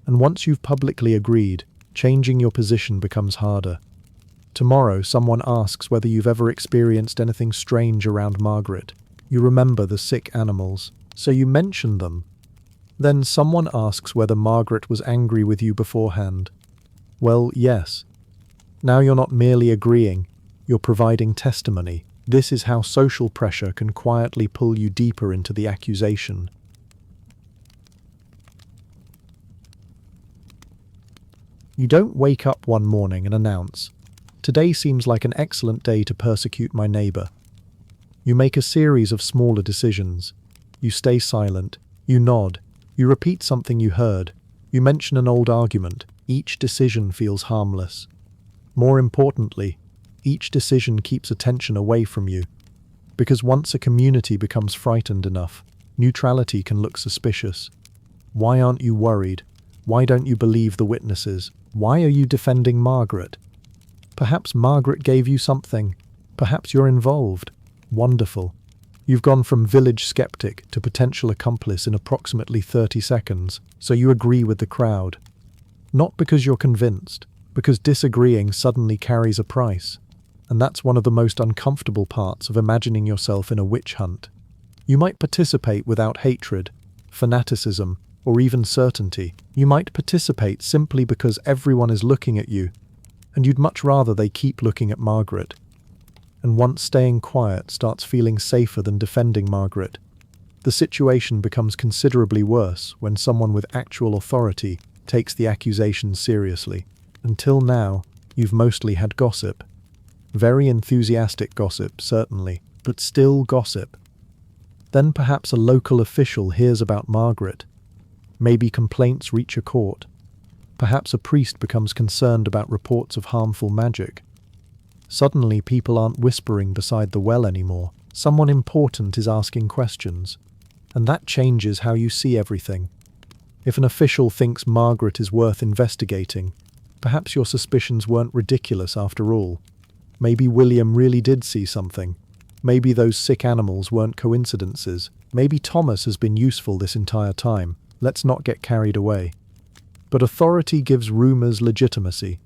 And once you've publicly agreed, changing your position becomes harder. Tomorrow, someone asks whether you've ever experienced anything strange around Margaret. You remember the sick animals, so you mention them. Then someone asks whether Margaret was angry with you beforehand. Well, yes. Now you're not merely agreeing, you're providing testimony. This is how social pressure can quietly pull you deeper into the accusation. You don't wake up one morning and announce, "Today seems like an excellent day to persecute my neighbour." You make a series of smaller decisions. You stay silent. You nod. You repeat something you heard. You mention an old argument. Each decision feels harmless. More importantly, each decision keeps attention away from you. Because once a community becomes frightened enough, neutrality can look suspicious. Why aren't you worried? Why don't you believe the witnesses? Why are you defending Margaret? Perhaps Margaret gave you something. Perhaps you're involved. Wonderful. You've gone from village skeptic to potential accomplice in approximately 30 seconds, so you agree with the crowd. Not because you're convinced, because disagreeing suddenly carries a price. And that's one of the most uncomfortable parts of imagining yourself in a witch hunt. You might participate without hatred, fanaticism, or even certainty. You might participate simply because everyone is looking at you, and you'd much rather they keep looking at Margaret. And once staying quiet starts feeling safer than defending Margaret, the situation becomes considerably worse when someone with actual authority takes the accusations seriously. Until now, you've mostly had gossip. Very enthusiastic gossip, certainly, but still gossip. Then perhaps a local official hears about Margaret. Maybe complaints reach a court. Perhaps a priest becomes concerned about reports of harmful magic. Suddenly people aren't whispering beside the well anymore. Someone important is asking questions. And that changes how you see everything. If an official thinks Margaret is worth investigating, perhaps your suspicions weren't ridiculous after all. Maybe William really did see something. Maybe those sick animals weren't coincidences. Maybe Thomas has been useful this entire time. Let's not get carried away. But authority gives rumors legitimacy.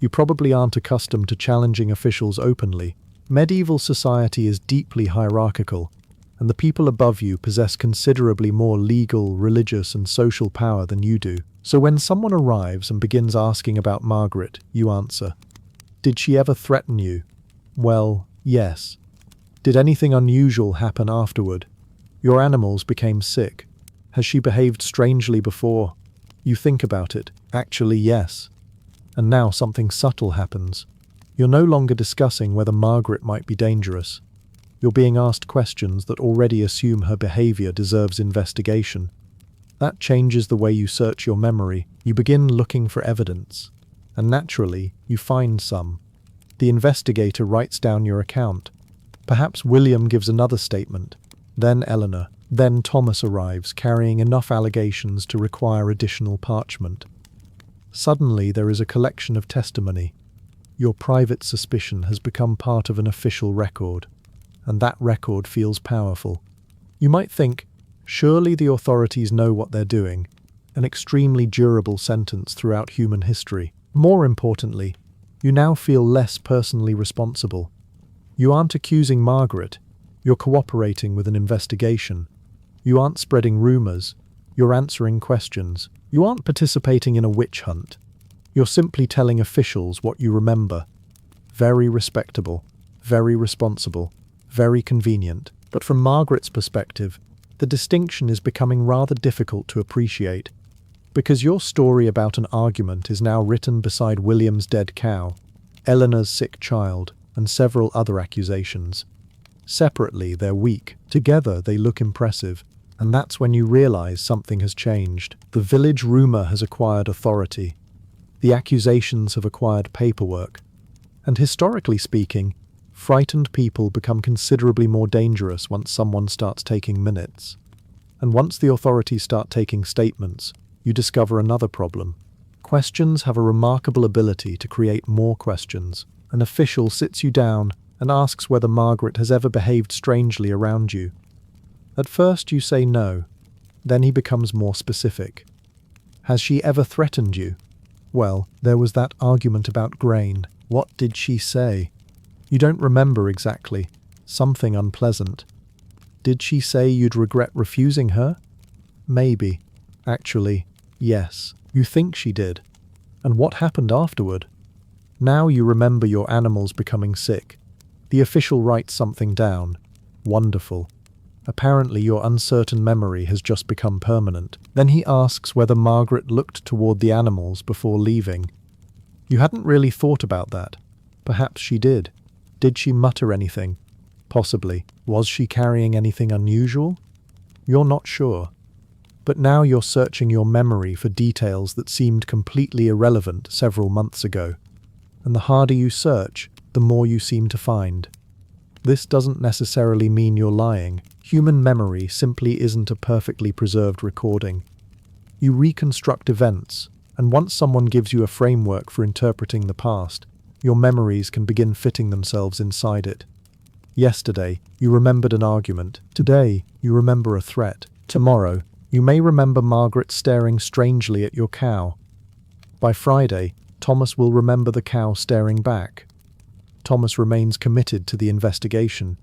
You probably aren't accustomed to challenging officials openly. Medieval society is deeply hierarchical, and the people above you possess considerably more legal, religious, and social power than you do. So when someone arrives and begins asking about Margaret, you answer, "Did she ever threaten you?" "Well, yes." "Did anything unusual happen afterward?" "Your animals became sick." "Has she behaved strangely before?" You think about it. Actually, yes. And now something subtle happens. You're no longer discussing whether Margaret might be dangerous. You're being asked questions that already assume her behavior deserves investigation. That changes the way you search your memory. You begin looking for evidence. And naturally, you find some. The investigator writes down your account. Perhaps William gives another statement. Then Eleanor. Then Thomas arrives, carrying enough allegations to require additional parchment. Suddenly, there is a collection of testimony. Your private suspicion has become part of an official record, and that record feels powerful. You might think, surely the authorities know what they're doing, an extremely durable sentence throughout human history. More importantly, you now feel less personally responsible. You aren't accusing Margaret, you're cooperating with an investigation. You aren't spreading rumors, you're answering questions. You aren't participating in a witch hunt. You're simply telling officials what you remember. Very respectable, very responsible, very convenient. But from Margaret's perspective, the distinction is becoming rather difficult to appreciate, because your story about an argument is now written beside William's dead cow, Eleanor's sick child, and several other accusations. Separately, they're weak. Together, they look impressive. And that's when you realize something has changed. The village rumor has acquired authority. The accusations have acquired paperwork. And historically speaking, frightened people become considerably more dangerous once someone starts taking minutes. And once the authorities start taking statements, you discover another problem. Questions have a remarkable ability to create more questions. An official sits you down and asks whether Margaret has ever behaved strangely around you. At first you say no, then he becomes more specific. Has she ever threatened you? Well, there was that argument about grain. What did she say? You don't remember exactly. Something unpleasant. Did she say you'd regret refusing her? Maybe. Actually, yes. You think she did. And what happened afterward? Now you remember your animals becoming sick. The official writes something down. Wonderful. Apparently your uncertain memory has just become permanent. Then he asks whether Margaret looked toward the animals before leaving. You hadn't really thought about that. Perhaps she did. Did she mutter anything? Possibly. Was she carrying anything unusual? You're not sure. But now you're searching your memory for details that seemed completely irrelevant several months ago. And the harder you search, the more you seem to find. This doesn't necessarily mean you're lying. Human memory simply isn't a perfectly preserved recording. You reconstruct events, and once someone gives you a framework for interpreting the past, your memories can begin fitting themselves inside it. Yesterday, you remembered an argument. Today, you remember a threat. Tomorrow, you may remember Margaret staring strangely at your cow. By Friday, Thomas will remember the cow staring back. Thomas remains committed to the investigation.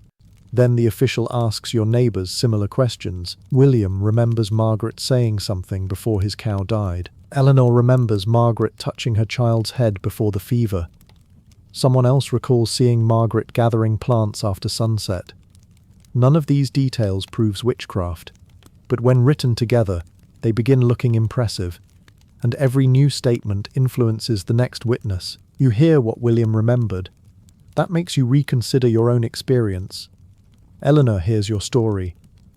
Then the official asks your neighbors similar questions. William remembers Margaret saying something before his cow died. Eleanor remembers Margaret touching her child's head before the fever. Someone else recalls seeing Margaret gathering plants after sunset. None of these details proves witchcraft, but when written together, they begin looking impressive, and every new statement influences the next witness. You hear what William remembered. That makes you reconsider your own experience. Eleanor hears your story.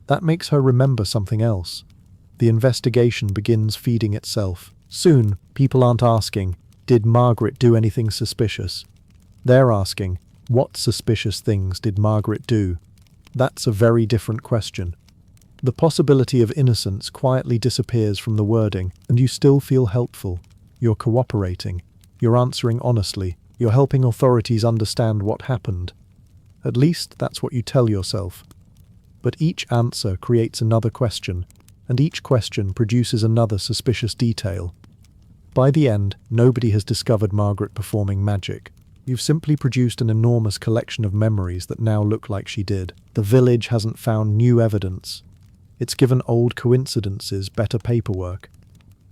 That makes her remember something else. The investigation begins feeding itself. Soon, people aren't asking, did Margaret do anything suspicious? They're asking, what suspicious things did Margaret do? That's a very different question. The possibility of innocence quietly disappears from the wording, and you still feel helpful. You're cooperating. You're answering honestly. You're helping authorities understand what happened. At least that's what you tell yourself. But each answer creates another question, and each question produces another suspicious detail. By the end, nobody has discovered Margaret performing magic. You've simply produced an enormous collection of memories that now look like she did. The village hasn't found new evidence. It's given old coincidences better paperwork.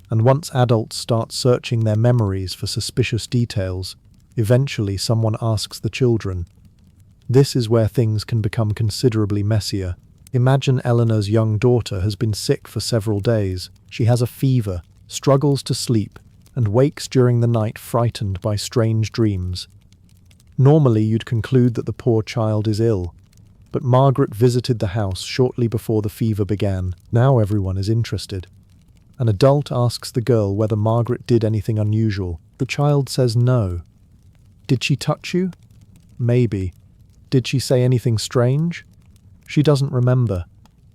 And once adults start searching their memories for suspicious details, eventually someone asks the children. This is where things can become considerably messier. Imagine Eleanor's young daughter has been sick for several days. She has a fever, struggles to sleep, and wakes during the night frightened by strange dreams. Normally, you'd conclude that the poor child is ill, but Margaret visited the house shortly before the fever began. Now everyone is interested. An adult asks the girl whether Margaret did anything unusual. The child says no. Did she touch you? Maybe. Did she say anything strange? She doesn't remember.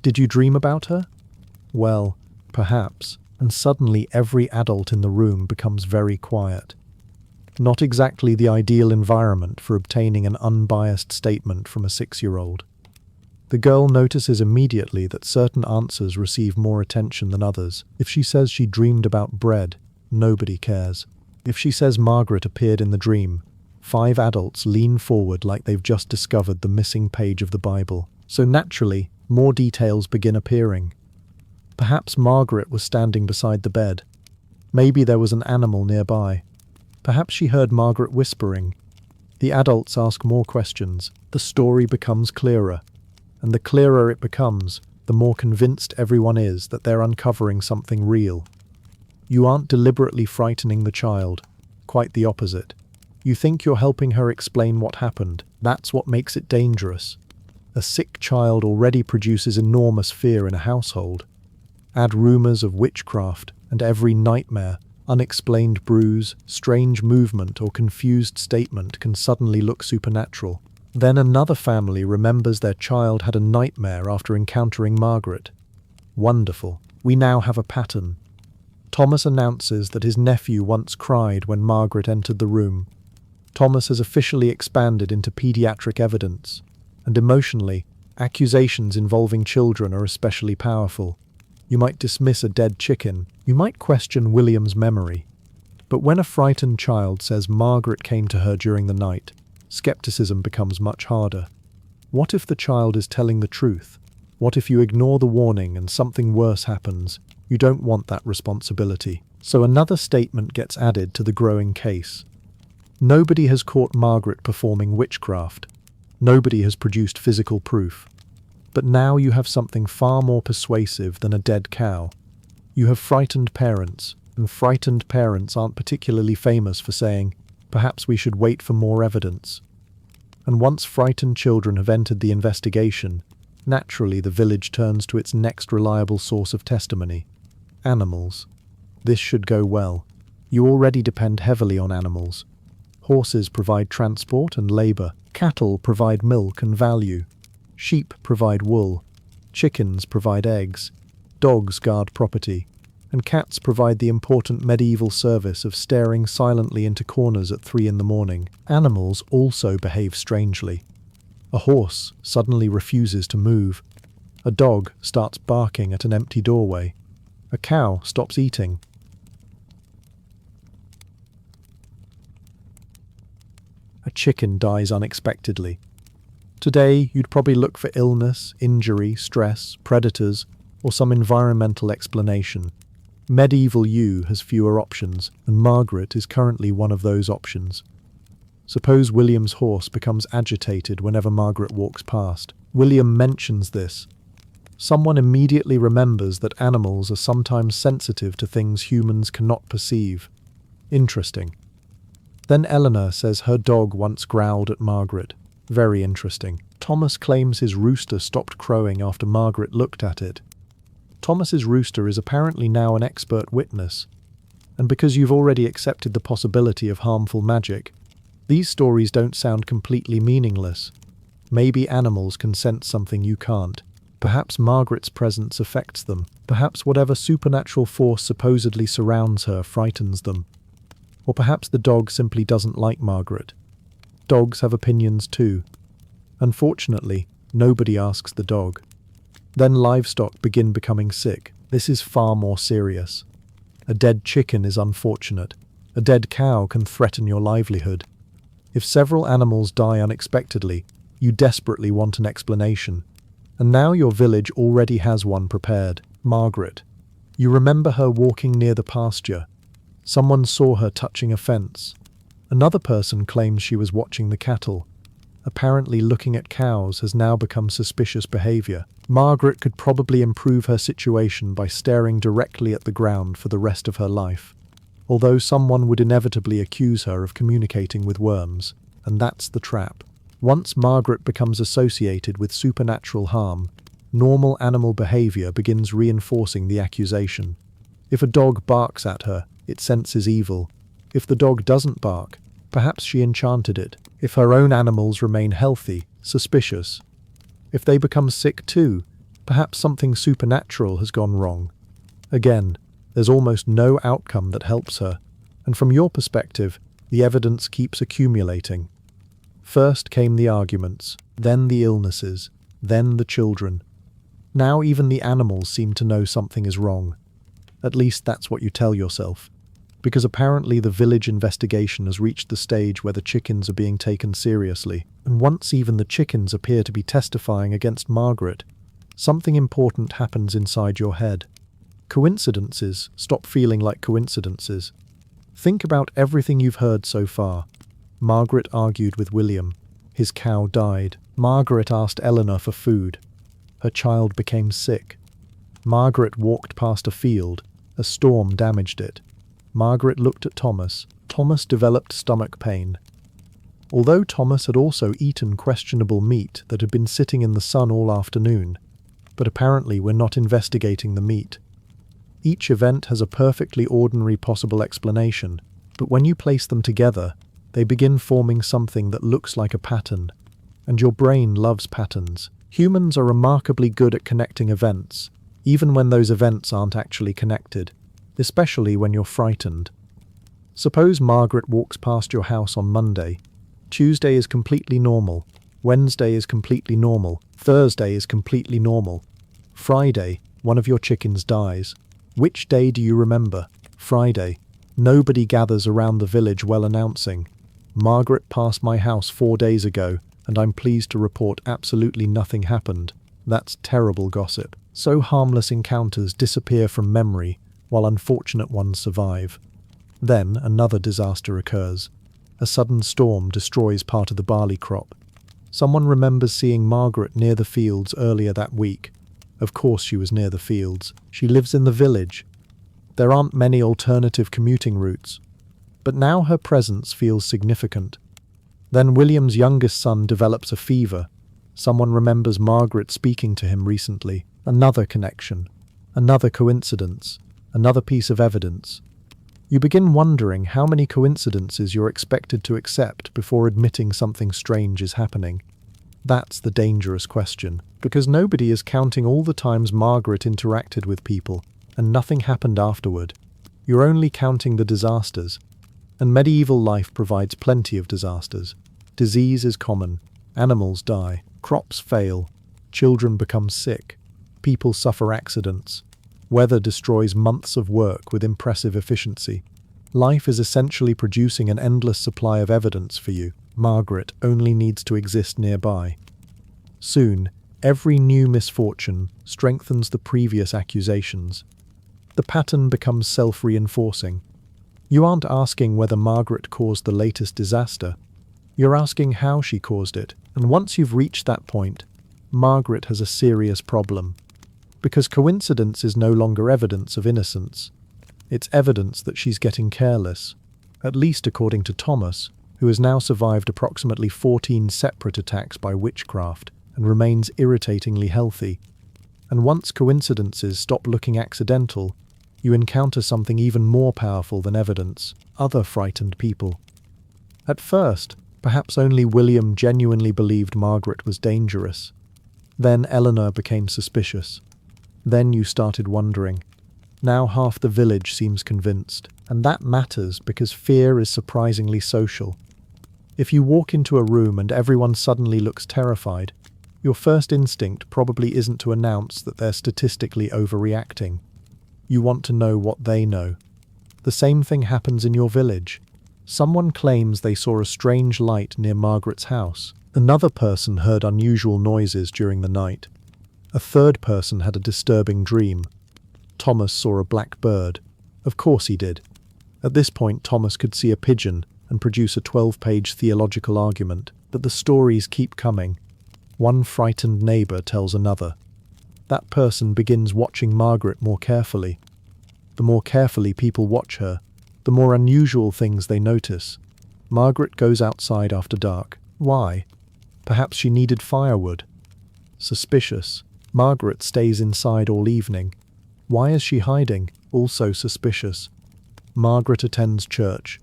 Did you dream about her? Well, perhaps. And suddenly every adult in the room becomes very quiet. Not exactly the ideal environment for obtaining an unbiased statement from a 6-year-old. The girl notices immediately that certain answers receive more attention than others. If she says she dreamed about bread, nobody cares. If she says Margaret appeared in the dream, 5 adults lean forward like they've just discovered the missing page of the Bible. So naturally, more details begin appearing. Perhaps Margaret was standing beside the bed. Maybe there was an animal nearby. Perhaps she heard Margaret whispering. The adults ask more questions. The story becomes clearer. And the clearer it becomes, the more convinced everyone is that they're uncovering something real. You aren't deliberately frightening the child. Quite the opposite. You think you're helping her explain what happened. That's what makes it dangerous. A sick child already produces enormous fear in a household. Add rumors of witchcraft, and every nightmare, unexplained bruise, strange movement, or confused statement can suddenly look supernatural. Then another family remembers their child had a nightmare after encountering Margaret. Wonderful. We now have a pattern. Thomas announces that his nephew once cried when Margaret entered the room. Thomas has officially expanded into pediatric evidence. And emotionally, accusations involving children are especially powerful. You might dismiss a dead chicken. You might question William's memory. But when a frightened child says Margaret came to her during the night, skepticism becomes much harder. What if the child is telling the truth? What if you ignore the warning and something worse happens? You don't want that responsibility. So another statement gets added to the growing case. Nobody has caught Margaret performing witchcraft. Nobody has produced physical proof. But now you have something far more persuasive than a dead cow. You have frightened parents, and frightened parents aren't particularly famous for saying, perhaps we should wait for more evidence. And once frightened children have entered the investigation, naturally the village turns to its next reliable source of testimony: animals. This should go well. You already depend heavily on animals. Horses provide transport and labor. Cattle provide milk and value. Sheep provide wool. Chickens provide eggs. Dogs guard property. And cats provide the important medieval service of staring silently into corners at 3 a.m. Animals also behave strangely. A horse suddenly refuses to move. A dog starts barking at an empty doorway. A cow stops eating. A chicken dies unexpectedly. Today, you'd probably look for illness, injury, stress, predators, or some environmental explanation. Medieval you has fewer options, and Margaret is currently one of those options. Suppose William's horse becomes agitated whenever Margaret walks past. William mentions this. Someone immediately remembers that animals are sometimes sensitive to things humans cannot perceive. Interesting. Then Eleanor says her dog once growled at Margaret. Very interesting. Thomas claims his rooster stopped crowing after Margaret looked at it. Thomas's rooster is apparently now an expert witness. And because you've already accepted the possibility of harmful magic, these stories don't sound completely meaningless. Maybe animals can sense something you can't. Perhaps Margaret's presence affects them. Perhaps whatever supernatural force supposedly surrounds her frightens them. Or perhaps the dog simply doesn't like Margaret. Dogs have opinions too. Unfortunately, nobody asks the dog. Then livestock begin becoming sick. This is far more serious. A dead chicken is unfortunate. A dead cow can threaten your livelihood. If several animals die unexpectedly, you desperately want an explanation. And now your village already has one prepared. Margaret. You remember her walking near the pasture. Someone saw her touching a fence. Another person claims she was watching the cattle. Apparently looking at cows has now become suspicious behavior. Margaret could probably improve her situation by staring directly at the ground for the rest of her life. Although someone would inevitably accuse her of communicating with worms. And that's the trap. Once Margaret becomes associated with supernatural harm, normal animal behavior begins reinforcing the accusation. If a dog barks at her, it senses evil. If the dog doesn't bark, perhaps she enchanted it. If her own animals remain healthy, suspicious. If they become sick too, perhaps something supernatural has gone wrong. Again, there's almost no outcome that helps her, and from your perspective, the evidence keeps accumulating. First came the arguments, then the illnesses, then the children. Now even the animals seem to know something is wrong. At least that's what you tell yourself. Because apparently the village investigation has reached the stage where the chickens are being taken seriously, and once even the chickens appear to be testifying against Margaret, something important happens inside your head. Coincidences stop feeling like coincidences. Think about everything you've heard so far. Margaret argued with William. His cow died. Margaret asked Eleanor for food. Her child became sick. Margaret walked past a field. A storm damaged it. Margaret looked at Thomas. Thomas developed stomach pain. Although Thomas had also eaten questionable meat that had been sitting in the sun all afternoon, but apparently we're not investigating the meat. Each event has a perfectly ordinary possible explanation, but when you place them together, they begin forming something that looks like a pattern. And your brain loves patterns. Humans are remarkably good at connecting events, even when those events aren't actually connected, especially when you're frightened. Suppose Margaret walks past your house on Monday. Tuesday is completely normal. Wednesday is completely normal. Thursday is completely normal. Friday, one of your chickens dies. Which day do you remember? Friday. Nobody gathers around the village well announcing, "Margaret passed my house 4 days ago, and I'm pleased to report absolutely nothing happened." That's terrible gossip. So harmless encounters disappear from memory, while unfortunate ones survive. Then another disaster occurs. A sudden storm destroys part of the barley crop. Someone remembers seeing Margaret near the fields earlier that week. Of course she was near the fields. She lives in the village. There aren't many alternative commuting routes. But now her presence feels significant. Then William's youngest son develops a fever. Someone remembers Margaret speaking to him recently. Another connection. Another coincidence. Another piece of evidence. You begin wondering how many coincidences you're expected to accept before admitting something strange is happening. That's the dangerous question, because nobody is counting all the times Margaret interacted with people, and nothing happened afterward. You're only counting the disasters. And medieval life provides plenty of disasters. Disease is common. Animals die. Crops fail. Children become sick. People suffer accidents. Weather destroys months of work with impressive efficiency. Life is essentially producing an endless supply of evidence for you. Margaret only needs to exist nearby. Soon, every new misfortune strengthens the previous accusations. The pattern becomes self-reinforcing. You aren't asking whether Margaret caused the latest disaster. You're asking how she caused it. And once you've reached that point, Margaret has a serious problem. Because coincidence is no longer evidence of innocence. It's evidence that she's getting careless. At least according to Thomas, who has now survived approximately 14 separate attacks by witchcraft and remains irritatingly healthy. And once coincidences stop looking accidental, you encounter something even more powerful than evidence: other frightened people. At first, perhaps only William genuinely believed Margaret was dangerous. Then Eleanor became suspicious. Then you started wondering. Now half the village seems convinced, and that matters because fear is surprisingly social. If you walk into a room and everyone suddenly looks terrified, your first instinct probably isn't to announce that they're statistically overreacting. You want to know what they know. The same thing happens in your village. Someone claims they saw a strange light near Margaret's house. Another person heard unusual noises during the night. A third person had a disturbing dream. Thomas saw a black bird. Of course he did. At this point, Thomas could see a pigeon and produce a 12-page theological argument, but the stories keep coming. One frightened neighbour tells another. That person begins watching Margaret more carefully. The more carefully people watch her, the more unusual things they notice. Margaret goes outside after dark. Why? Perhaps she needed firewood. Suspicious. Margaret stays inside all evening. Why is she hiding? Also suspicious. Margaret attends church.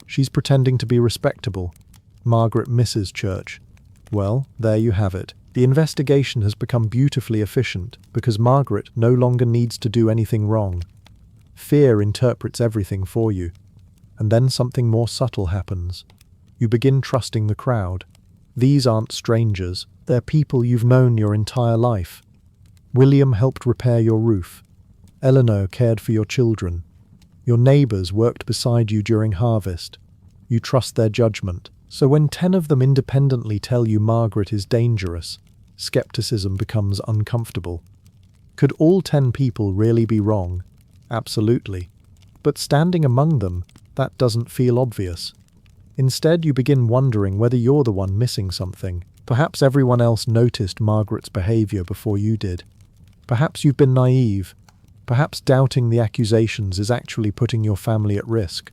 She's pretending to be respectable. Margaret misses church. Well, there you have it. The investigation has become beautifully efficient because Margaret no longer needs to do anything wrong. Fear interprets everything for you. And then something more subtle happens. You begin trusting the crowd. These aren't strangers. They're people you've known your entire life. William helped repair your roof. Eleanor cared for your children. Your neighbors worked beside you during harvest. You trust their judgment. So when 10 of them independently tell you Margaret is dangerous, skepticism becomes uncomfortable. Could all 10 people really be wrong? Absolutely. But standing among them, that doesn't feel obvious. Instead, you begin wondering whether you're the one missing something. Perhaps everyone else noticed Margaret's behavior before you did. Perhaps you've been naive. Perhaps doubting the accusations is actually putting your family at risk.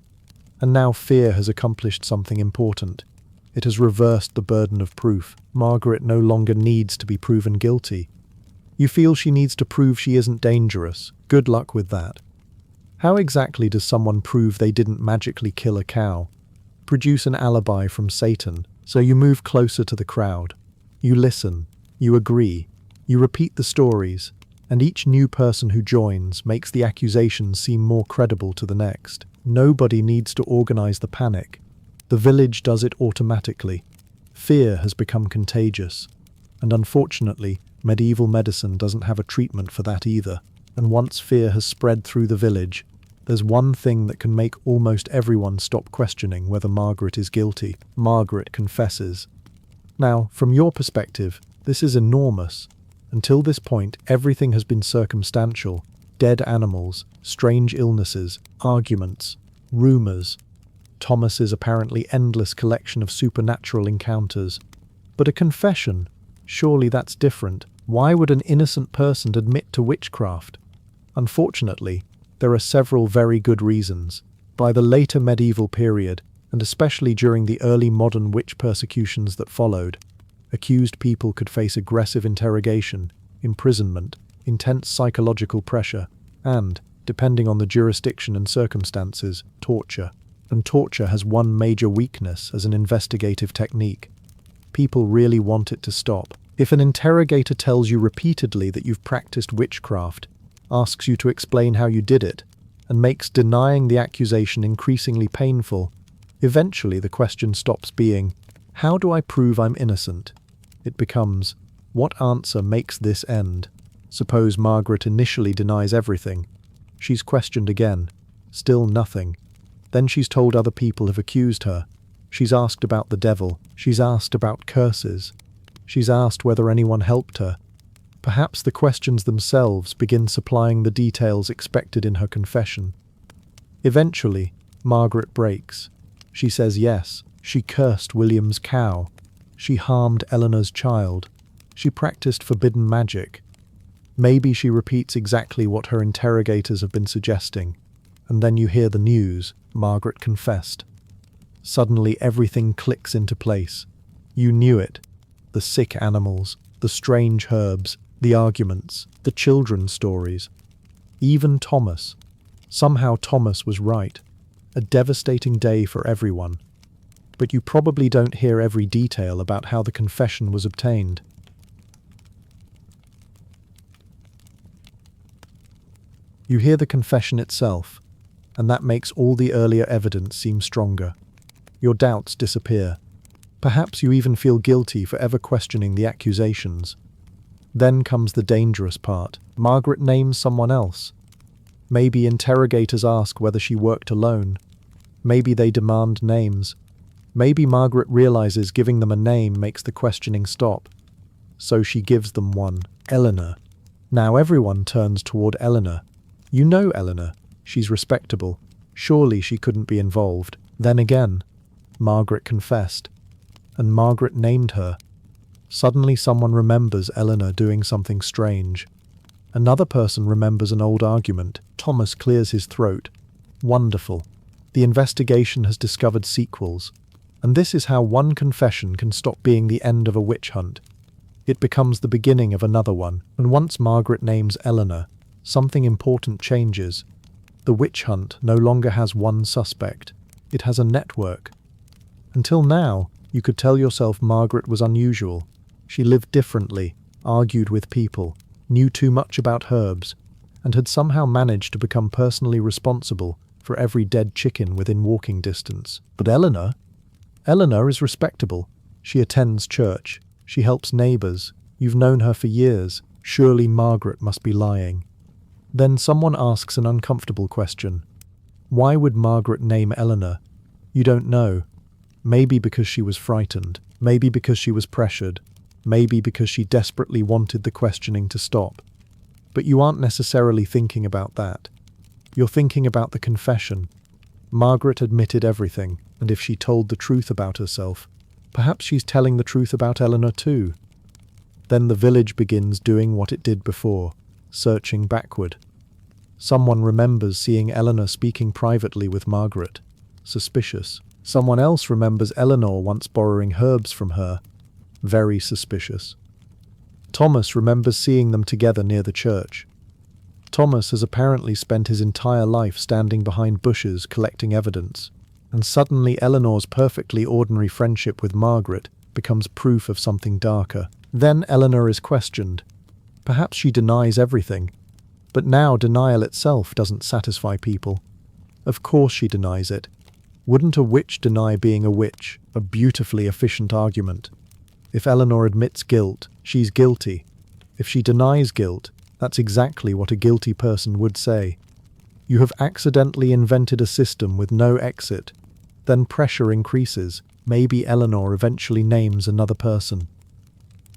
And now fear has accomplished something important. It has reversed the burden of proof. Margaret no longer needs to be proven guilty. You feel she needs to prove she isn't dangerous. Good luck with that. How exactly does someone prove they didn't magically kill a cow? Produce an alibi from Satan. So you move closer to the crowd. You listen. You agree. You repeat the stories. And each new person who joins makes the accusations seem more credible to the next. Nobody needs to organize the panic. The village does it automatically. Fear has become contagious. And unfortunately, medieval medicine doesn't have a treatment for that either. And once fear has spread through the village, there's one thing that can make almost everyone stop questioning whether Margaret is guilty. Margaret confesses. Now, from your perspective, this is enormous. Until this point, everything has been circumstantial. Dead animals, strange illnesses, arguments, rumors. Thomas's apparently endless collection of supernatural encounters. But a confession? Surely that's different. Why would an innocent person admit to witchcraft? Unfortunately, there are several very good reasons. By the later medieval period, and especially during the early modern witch persecutions that followed, accused people could face aggressive interrogation, imprisonment, intense psychological pressure, and, depending on the jurisdiction and circumstances, torture. And torture has one major weakness as an investigative technique. People really want it to stop. If an interrogator tells you repeatedly that you've practiced witchcraft, asks you to explain how you did it, and makes denying the accusation increasingly painful, eventually the question stops being, how do I prove I'm innocent? It becomes, what answer makes this end? Suppose Margaret initially denies everything. She's questioned again. Still nothing. Then she's told other people have accused her. She's asked about the devil. She's asked about curses. She's asked whether anyone helped her. Perhaps the questions themselves begin supplying the details expected in her confession. Eventually, Margaret breaks. She says yes, she cursed William's cow. She harmed Eleanor's child. She practiced forbidden magic. Maybe she repeats exactly what her interrogators have been suggesting. And then you hear the news. Margaret confessed. Suddenly everything clicks into place. You knew it. The sick animals, the strange herbs, the arguments, the children's stories. Even Thomas. Somehow Thomas was right. A devastating day for everyone. But you probably don't hear every detail about how the confession was obtained. You hear the confession itself, and that makes all the earlier evidence seem stronger. Your doubts disappear. Perhaps you even feel guilty for ever questioning the accusations. Then comes the dangerous part. Margaret names someone else. Maybe interrogators ask whether she worked alone. Maybe they demand names. Maybe Margaret realizes giving them a name makes the questioning stop. So she gives them one. Eleanor. Now everyone turns toward Eleanor. You know Eleanor. She's respectable. Surely she couldn't be involved. Then again, Margaret confessed. And Margaret named her. Suddenly someone remembers Eleanor doing something strange. Another person remembers an old argument. Thomas clears his throat. Wonderful. The investigation has discovered sequels. And this is how one confession can stop being the end of a witch hunt. It becomes the beginning of another one, and once Margaret names Eleanor, something important changes. The witch hunt no longer has one suspect. It has a network. Until now, you could tell yourself Margaret was unusual. She lived differently, argued with people, knew too much about herbs, and had somehow managed to become personally responsible for every dead chicken within walking distance. But Eleanor is respectable. She attends church. She helps neighbors. You've known her for years. Surely Margaret must be lying. Then someone asks an uncomfortable question. Why would Margaret name Eleanor? You don't know. Maybe because she was frightened. Maybe because she was pressured. Maybe because she desperately wanted the questioning to stop. But you aren't necessarily thinking about that. You're thinking about the confession. Margaret admitted everything, and if she told the truth about herself, perhaps she's telling the truth about Eleanor too. Then the village begins doing what it did before, searching backward. Someone remembers seeing Eleanor speaking privately with Margaret. Suspicious. Someone else remembers Eleanor once borrowing herbs from her. Very suspicious. Thomas remembers seeing them together near the church. Thomas has apparently spent his entire life standing behind bushes collecting evidence, and suddenly Eleanor's perfectly ordinary friendship with Margaret becomes proof of something darker. Then Eleanor is questioned. Perhaps she denies everything, but now denial itself doesn't satisfy people. Of course she denies it. Wouldn't a witch deny being a witch? A beautifully efficient argument. If Eleanor admits guilt, she's guilty. If she denies guilt, that's exactly what a guilty person would say. You have accidentally invented a system with no exit. Then pressure increases. Maybe Eleanor eventually names another person.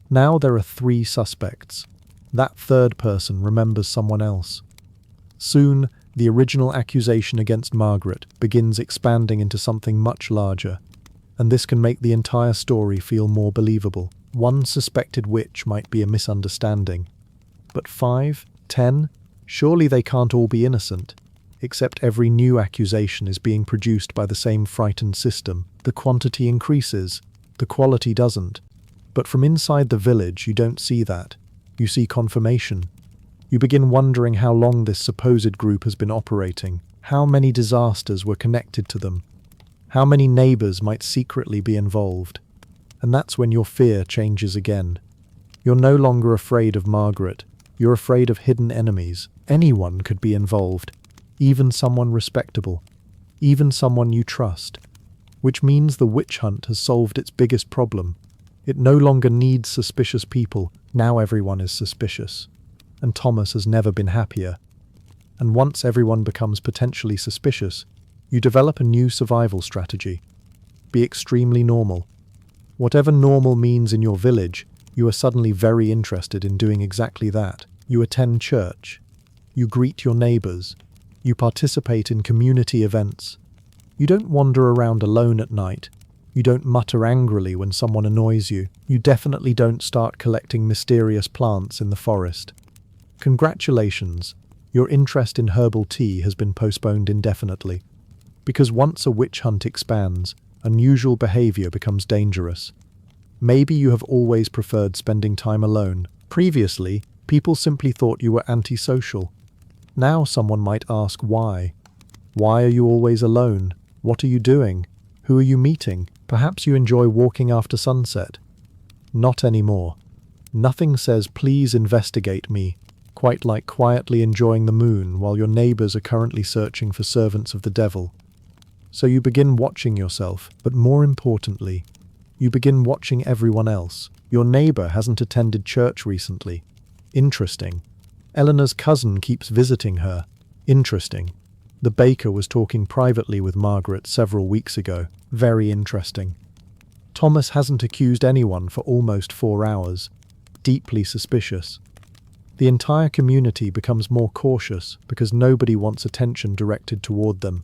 Now there are 3 suspects. That third person remembers someone else. Soon, the original accusation against Margaret begins expanding into something much larger, and this can make the entire story feel more believable. One suspected witch might be a misunderstanding, but 5, 10, surely they can't all be innocent, except every new accusation is being produced by the same frightened system. The quantity increases, the quality doesn't. But from inside the village, you don't see that. You see confirmation. You begin wondering how long this supposed group has been operating, how many disasters were connected to them, how many neighbors might secretly be involved. And that's when your fear changes again. You're no longer afraid of Margaret. You're afraid of hidden enemies. Anyone could be involved, even someone respectable, even someone you trust. Which means the witch hunt has solved its biggest problem. It no longer needs suspicious people. Now everyone is suspicious. And Thomas has never been happier. And once everyone becomes potentially suspicious, you develop a new survival strategy. Be extremely normal. Whatever normal means in your village, you are suddenly very interested in doing exactly that. You attend church. You greet your neighbors. You participate in community events. You don't wander around alone at night. You don't mutter angrily when someone annoys you. You definitely don't start collecting mysterious plants in the forest. Congratulations, your interest in herbal tea has been postponed indefinitely. Because once a witch hunt expands, unusual behavior becomes dangerous. Maybe you have always preferred spending time alone. Previously, people simply thought you were antisocial. Now someone might ask why. Why are you always alone? What are you doing? Who are you meeting? Perhaps you enjoy walking after sunset. Not anymore. Nothing says please investigate me, quite like quietly enjoying the moon while your neighbors are currently searching for servants of the devil. So you begin watching yourself, but more importantly, you begin watching everyone else. Your neighbor hasn't attended church recently. Interesting. Eleanor's cousin keeps visiting her. Interesting. The baker was talking privately with Margaret several weeks ago. Very interesting. Thomas hasn't accused anyone for almost 4 hours. Deeply suspicious. The entire community becomes more cautious because nobody wants attention directed toward them,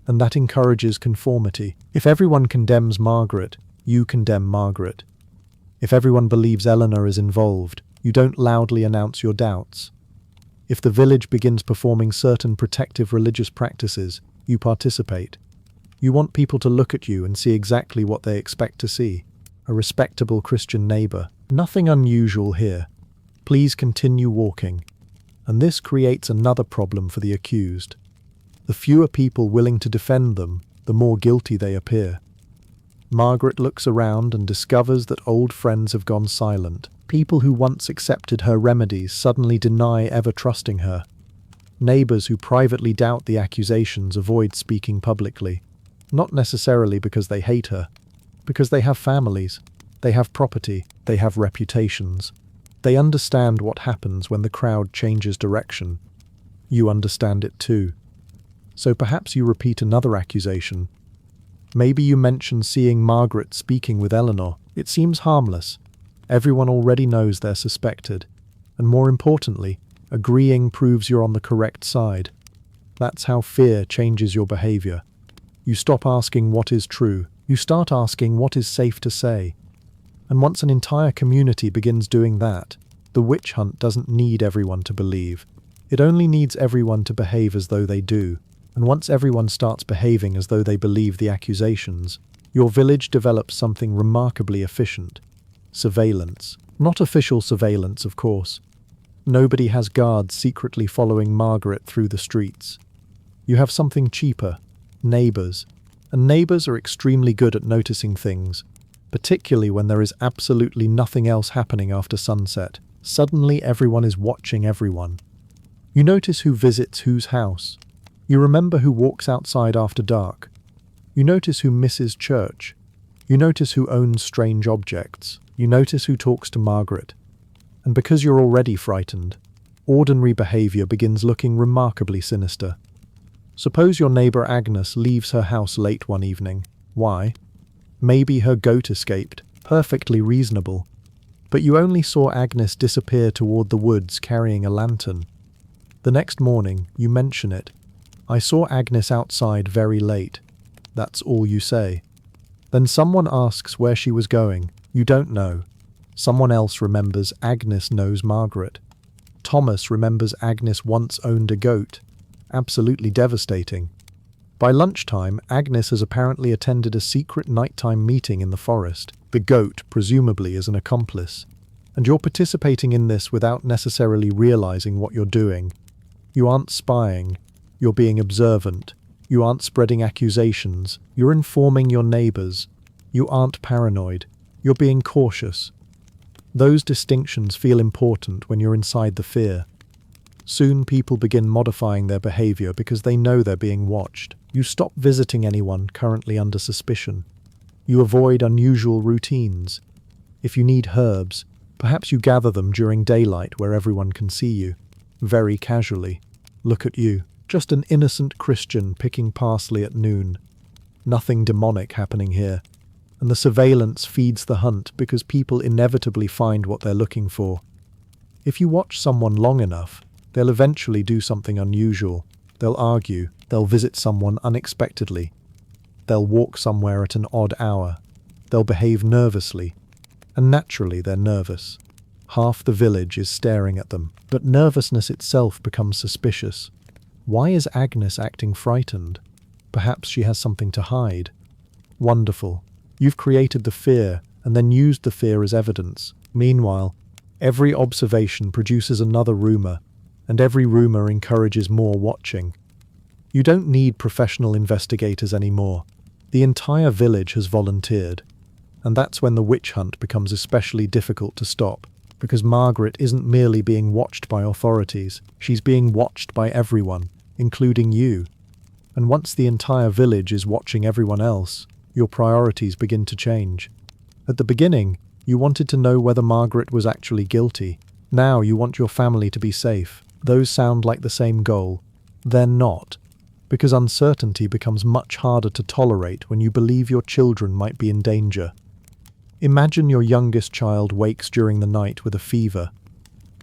and that encourages conformity. If everyone condemns Margaret, you condemn Margaret. If everyone believes Eleanor is involved, you don't loudly announce your doubts. If the village begins performing certain protective religious practices, you participate. You want people to look at you and see exactly what they expect to see. A respectable Christian neighbor. Nothing unusual here. Please continue walking. And this creates another problem for the accused. The fewer people willing to defend them, the more guilty they appear. Margaret looks around and discovers that old friends have gone silent. People who once accepted her remedies suddenly deny ever trusting her. Neighbors who privately doubt the accusations avoid speaking publicly. Not necessarily because they hate her, because they have families, they have property, they have reputations. They understand what happens when the crowd changes direction. You understand it too. So perhaps you repeat another accusation. Maybe you mention seeing Margaret speaking with Eleanor. It seems harmless. Everyone already knows they're suspected. And more importantly, agreeing proves you're on the correct side. That's how fear changes your behavior. You stop asking what is true. You start asking what is safe to say. And once an entire community begins doing that, the witch hunt doesn't need everyone to believe. It only needs everyone to behave as though they do. And once everyone starts behaving as though they believe the accusations, your village develops something remarkably efficient. Surveillance. Not official surveillance, of course. Nobody has guards secretly following Margaret through the streets. You have something cheaper. Neighbors. And neighbors are extremely good at noticing things, particularly when there is absolutely nothing else happening after sunset. Suddenly everyone is watching everyone. You notice who visits whose house. You remember who walks outside after dark. You notice who misses church. You notice who owns strange objects. You notice who talks to Margaret. And because you're already frightened, ordinary behavior begins looking remarkably sinister. Suppose your neighbor Agnes leaves her house late one evening. Why? Maybe her goat escaped. Perfectly reasonable. But you only saw Agnes disappear toward the woods carrying a lantern. The next morning, you mention it. I saw Agnes outside very late. That's all you say. Then someone asks where she was going. You don't know. Someone else remembers Agnes knows Margaret. Thomas remembers Agnes once owned a goat. Absolutely devastating. By lunchtime, Agnes has apparently attended a secret nighttime meeting in the forest. The goat, presumably, is an accomplice. And you're participating in this without necessarily realizing what you're doing. You aren't spying. You're being observant. You aren't spreading accusations. You're informing your neighbors. You aren't paranoid. You're being cautious. Those distinctions feel important when you're inside the fear. Soon people begin modifying their behavior because they know they're being watched. You stop visiting anyone currently under suspicion. You avoid unusual routines. If you need herbs, perhaps you gather them during daylight where everyone can see you. Very casually. Look at you. Just an innocent Christian picking parsley at noon. Nothing demonic happening here. And the surveillance feeds the hunt because people inevitably find what they're looking for. If you watch someone long enough, they'll eventually do something unusual. They'll argue. They'll visit someone unexpectedly. They'll walk somewhere at an odd hour. They'll behave nervously. And naturally they're nervous. Half the village is staring at them. But nervousness itself becomes suspicious. Why is Agnes acting frightened? Perhaps she has something to hide. Wonderful. You've created the fear and then used the fear as evidence. Meanwhile, every observation produces another rumor, and every rumor encourages more watching. You don't need professional investigators anymore. The entire village has volunteered. And that's when the witch hunt becomes especially difficult to stop, because Margaret isn't merely being watched by authorities, she's being watched by everyone, including you. And once the entire village is watching everyone else, your priorities begin to change. At the beginning, you wanted to know whether Margaret was actually guilty. Now you want your family to be safe. Those sound like the same goal. They're not, because uncertainty becomes much harder to tolerate when you believe your children might be in danger. Imagine your youngest child wakes during the night with a fever.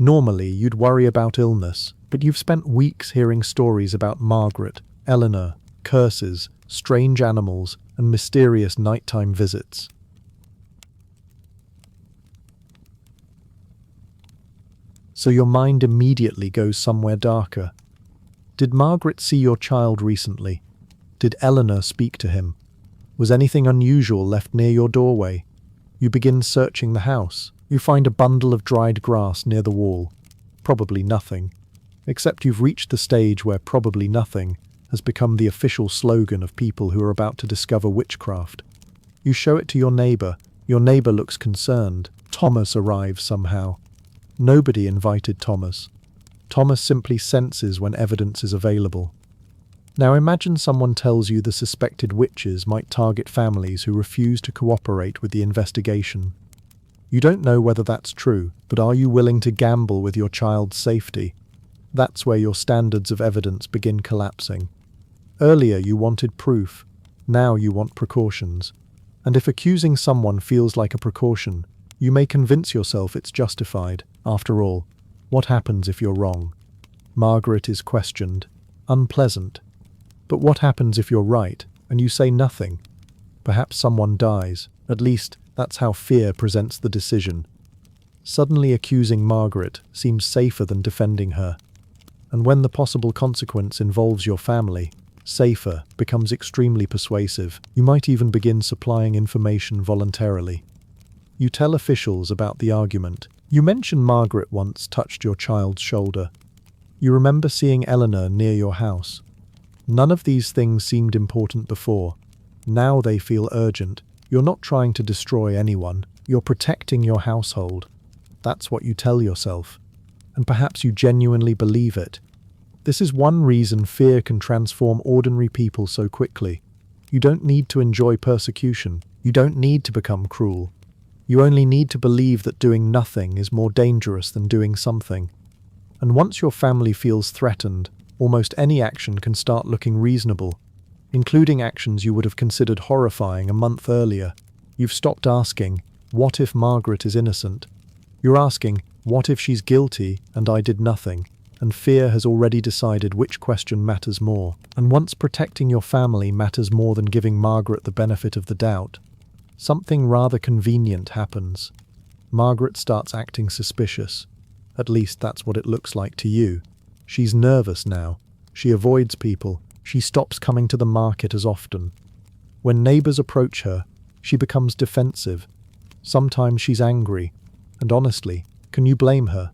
Normally, you'd worry about illness, but you've spent weeks hearing stories about Margaret, Eleanor, curses, strange animals, and mysterious nighttime visits. So your mind immediately goes somewhere darker. Did Margaret see your child recently? Did Eleanor speak to him? Was anything unusual left near your doorway? You begin searching the house. You find a bundle of dried grass near the wall. Probably nothing. Except you've reached the stage where probably nothing has become the official slogan of people who are about to discover witchcraft. You show it to your neighbor. Your neighbor looks concerned. Thomas arrives somehow. Nobody invited Thomas. Thomas simply senses when evidence is available. Now imagine someone tells you the suspected witches might target families who refuse to cooperate with the investigation. You don't know whether that's true, but are you willing to gamble with your child's safety? That's where your standards of evidence begin collapsing. Earlier you wanted proof, now you want precautions. And if accusing someone feels like a precaution, you may convince yourself it's justified. After all, what happens if you're wrong? Margaret is questioned. Unpleasant. But what happens if you're right, and you say nothing? Perhaps someone dies. At least, that's how fear presents the decision. Suddenly accusing Margaret seems safer than defending her. And when the possible consequence involves your family, safer becomes extremely persuasive. You might even begin supplying information voluntarily. You tell officials about the argument. You mention Margaret once touched your child's shoulder. You remember seeing Eleanor near your house. None of these things seemed important before. Now they feel urgent. You're not trying to destroy anyone. You're protecting your household. That's what you tell yourself. And perhaps you genuinely believe it. This is one reason fear can transform ordinary people so quickly. You don't need to enjoy persecution. You don't need to become cruel. You only need to believe that doing nothing is more dangerous than doing something. And once your family feels threatened, almost any action can start looking reasonable, including actions you would have considered horrifying a month earlier. You've stopped asking, what if Margaret is innocent? You're asking, what if she's guilty and I did nothing? And fear has already decided which question matters more. And once protecting your family matters more than giving Margaret the benefit of the doubt, something rather convenient happens. Margaret starts acting suspicious. At least that's what it looks like to you. She's nervous now. She avoids people. She stops coming to the market as often. When neighbors approach her, she becomes defensive. Sometimes she's angry. And honestly, can you blame her?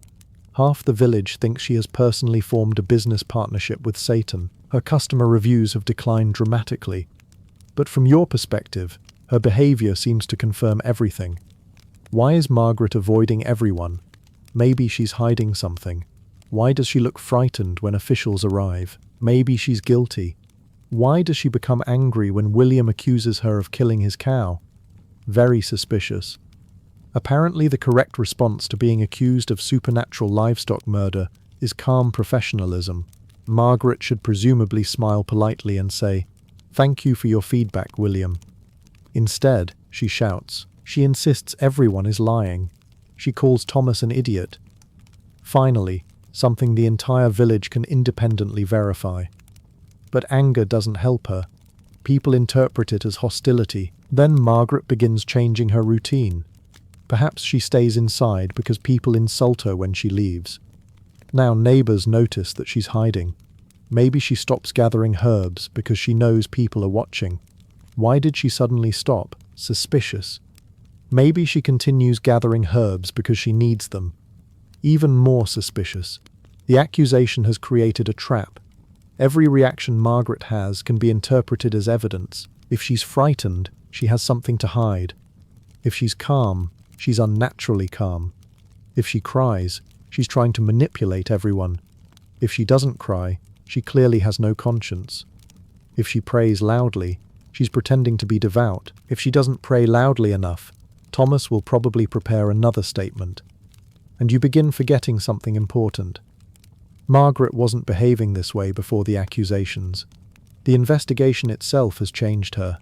Half the village thinks she has personally formed a business partnership with Satan. Her customer reviews have declined dramatically. But from your perspective, her behavior seems to confirm everything. Why is Margaret avoiding everyone? Maybe she's hiding something. Why does she look frightened when officials arrive? Maybe she's guilty. Why does she become angry when William accuses her of killing his cow? Very suspicious. Apparently the correct response to being accused of supernatural livestock murder is calm professionalism. Margaret should presumably smile politely and say, "Thank you for your feedback, William." Instead, she shouts. She insists everyone is lying. She calls Thomas an idiot. Finally, something the entire village can independently verify. But anger doesn't help her. People interpret it as hostility. Then Margaret begins changing her routine. Perhaps she stays inside because people insult her when she leaves. Now neighbors notice that she's hiding. Maybe she stops gathering herbs because she knows people are watching. Why did she suddenly stop? Suspicious. Maybe she continues gathering herbs because she needs them. Even more suspicious. The accusation has created a trap. Every reaction Margaret has can be interpreted as evidence. If she's frightened, she has something to hide. If she's calm, she's unnaturally calm. If she cries, she's trying to manipulate everyone. If she doesn't cry, she clearly has no conscience. If she prays loudly, she's pretending to be devout. If she doesn't pray loudly enough, Thomas will probably prepare another statement. And you begin forgetting something important. Margaret wasn't behaving this way before the accusations. The investigation itself has changed her.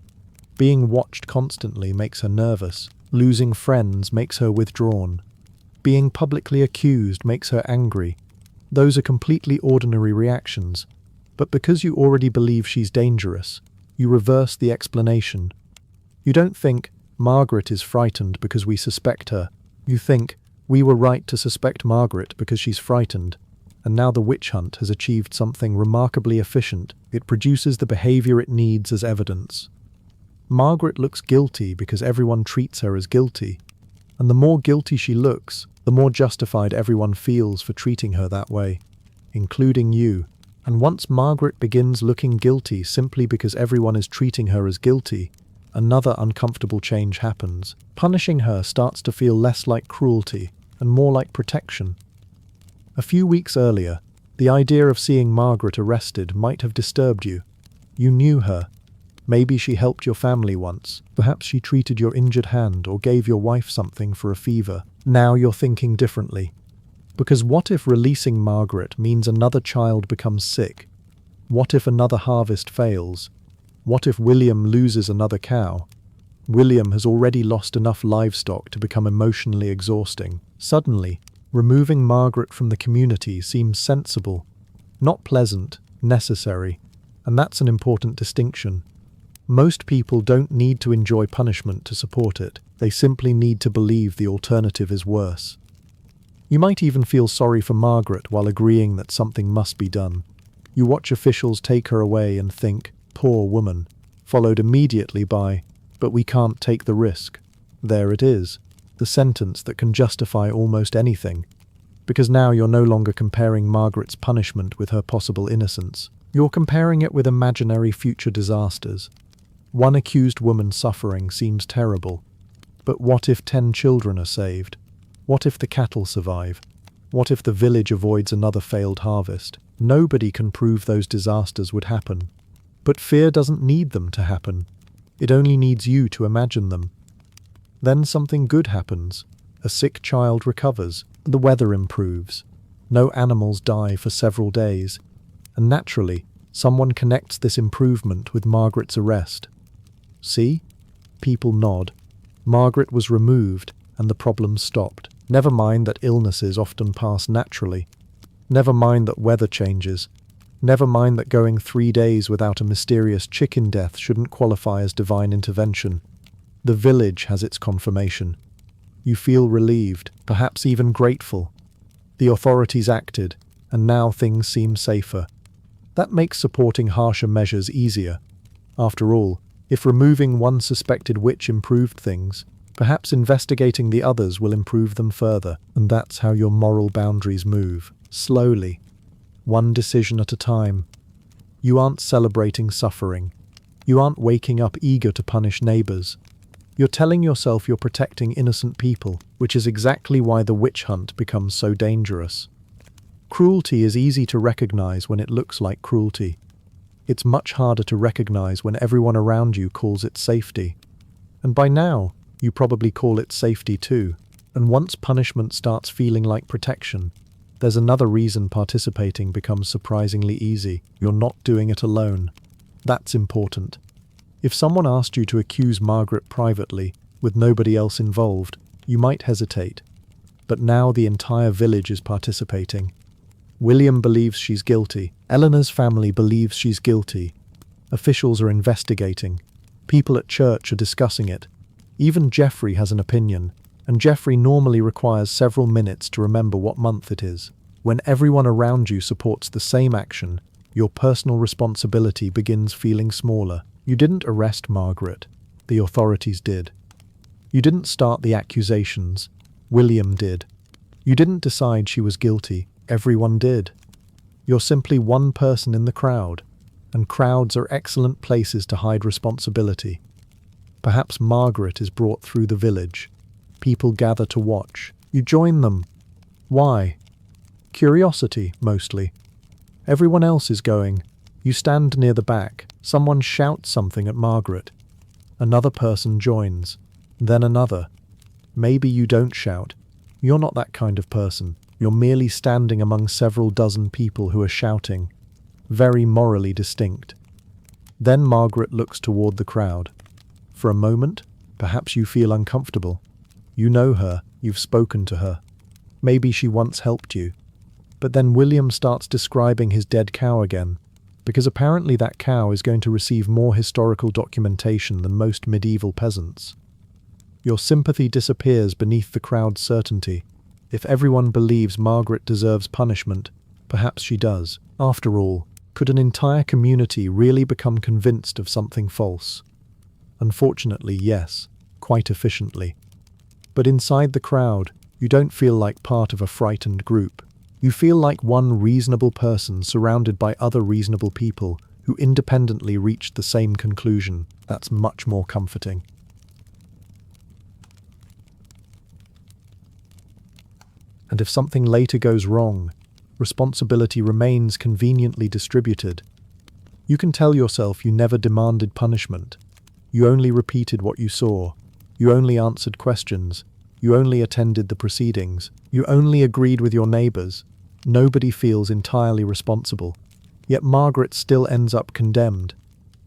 Being watched constantly makes her nervous. Losing friends makes her withdrawn. Being publicly accused makes her angry. Those are completely ordinary reactions. But because you already believe she's dangerous, you reverse the explanation. You don't think, Margaret is frightened because we suspect her. You think, we were right to suspect Margaret because she's frightened. and now the witch hunt has achieved something remarkably efficient. It produces the behavior it needs as evidence. Margaret looks guilty because everyone treats her as guilty, and the more guilty she looks, the more justified everyone feels for treating her that way, including you. And once Margaret begins looking guilty simply because everyone is treating her as guilty, another uncomfortable change happens. Punishing her starts to feel less like cruelty and more like protection. A few weeks earlier, the idea of seeing Margaret arrested might have disturbed you. You knew her. Maybe she helped your family once. Perhaps she treated your injured hand or gave your wife something for a fever. Now you're thinking differently. Because what if releasing Margaret means another child becomes sick? What if another harvest fails? What if William loses another cow? William has already lost enough livestock to become emotionally exhausting. Suddenly, removing Margaret from the community seems sensible, not pleasant, necessary, and that's an important distinction. Most people don't need to enjoy punishment to support it. They simply need to believe the alternative is worse. You might even feel sorry for Margaret while agreeing that something must be done. You watch officials take her away and think, "Poor woman," followed immediately by, "But we can't take the risk." There it is, the sentence that can justify almost anything. Because now you're no longer comparing Margaret's punishment with her possible innocence. You're comparing it with imaginary future disasters. One accused woman's suffering seems terrible. But what if 10 children are saved? What if the cattle survive? What if the village avoids another failed harvest? Nobody can prove those disasters would happen. But fear doesn't need them to happen. It only needs you to imagine them. Then something good happens. A sick child recovers. The weather improves. No animals die for several days. And naturally, someone connects this improvement with Margaret's arrest. See? People nod. Margaret was removed, and the problem stopped. Never mind that illnesses often pass naturally. Never mind that weather changes. Never mind that going 3 days without a mysterious chicken death shouldn't qualify as divine intervention. The village has its confirmation. You feel relieved, perhaps even grateful. The authorities acted, and now things seem safer. That makes supporting harsher measures easier. After all, if removing one suspected witch improved things, perhaps investigating the others will improve them further, and that's how your moral boundaries move. Slowly. One decision at a time. You aren't celebrating suffering. You aren't waking up eager to punish neighbors. You're telling yourself you're protecting innocent people, which is exactly why the witch hunt becomes so dangerous. Cruelty is easy to recognize when it looks like cruelty. It's much harder to recognize when everyone around you calls it safety. And by now, you probably call it safety too. And once punishment starts feeling like protection, there's another reason participating becomes surprisingly easy. You're not doing it alone. That's important. If someone asked you to accuse Margaret privately, with nobody else involved, you might hesitate. But now the entire village is participating. William believes she's guilty. Eleanor's family believes she's guilty. Officials are investigating. People at church are discussing it. Even Jeffrey has an opinion, and Jeffrey normally requires several minutes to remember what month it is. When everyone around you supports the same action, your personal responsibility begins feeling smaller. You didn't arrest Margaret. The authorities did. You didn't start the accusations. William did. You didn't decide she was guilty. Everyone did. You're simply one person in the crowd, and crowds are excellent places to hide responsibility. Perhaps Margaret is brought through the village. People gather to watch. You join them. Why? Curiosity, mostly. Everyone else is going. You stand near the back. Someone shouts something at Margaret. Another person joins. Then another. Maybe you don't shout. You're not that kind of person. You're merely standing among several dozen people who are shouting. Very morally distinct. Then Margaret looks toward the crowd. For a moment, perhaps you feel uncomfortable. You know her. You've spoken to her. Maybe she once helped you. But then William starts describing his dead cow again, because apparently that cow is going to receive more historical documentation than most medieval peasants. Your sympathy disappears beneath the crowd's certainty. If everyone believes Margaret deserves punishment, Perhaps she does. After all, could an entire community really become convinced of something false? Unfortunately, yes, quite efficiently. But inside the crowd, you don't feel like part of a frightened group. You feel like one reasonable person surrounded by other reasonable people who independently reached the same conclusion. That's much more comforting. And if something later goes wrong, responsibility remains conveniently distributed. You can tell yourself you never demanded punishment. You only repeated what you saw. You only answered questions. You only attended the proceedings. You only agreed with your neighbors. Nobody feels entirely responsible. Yet Margaret still ends up condemned.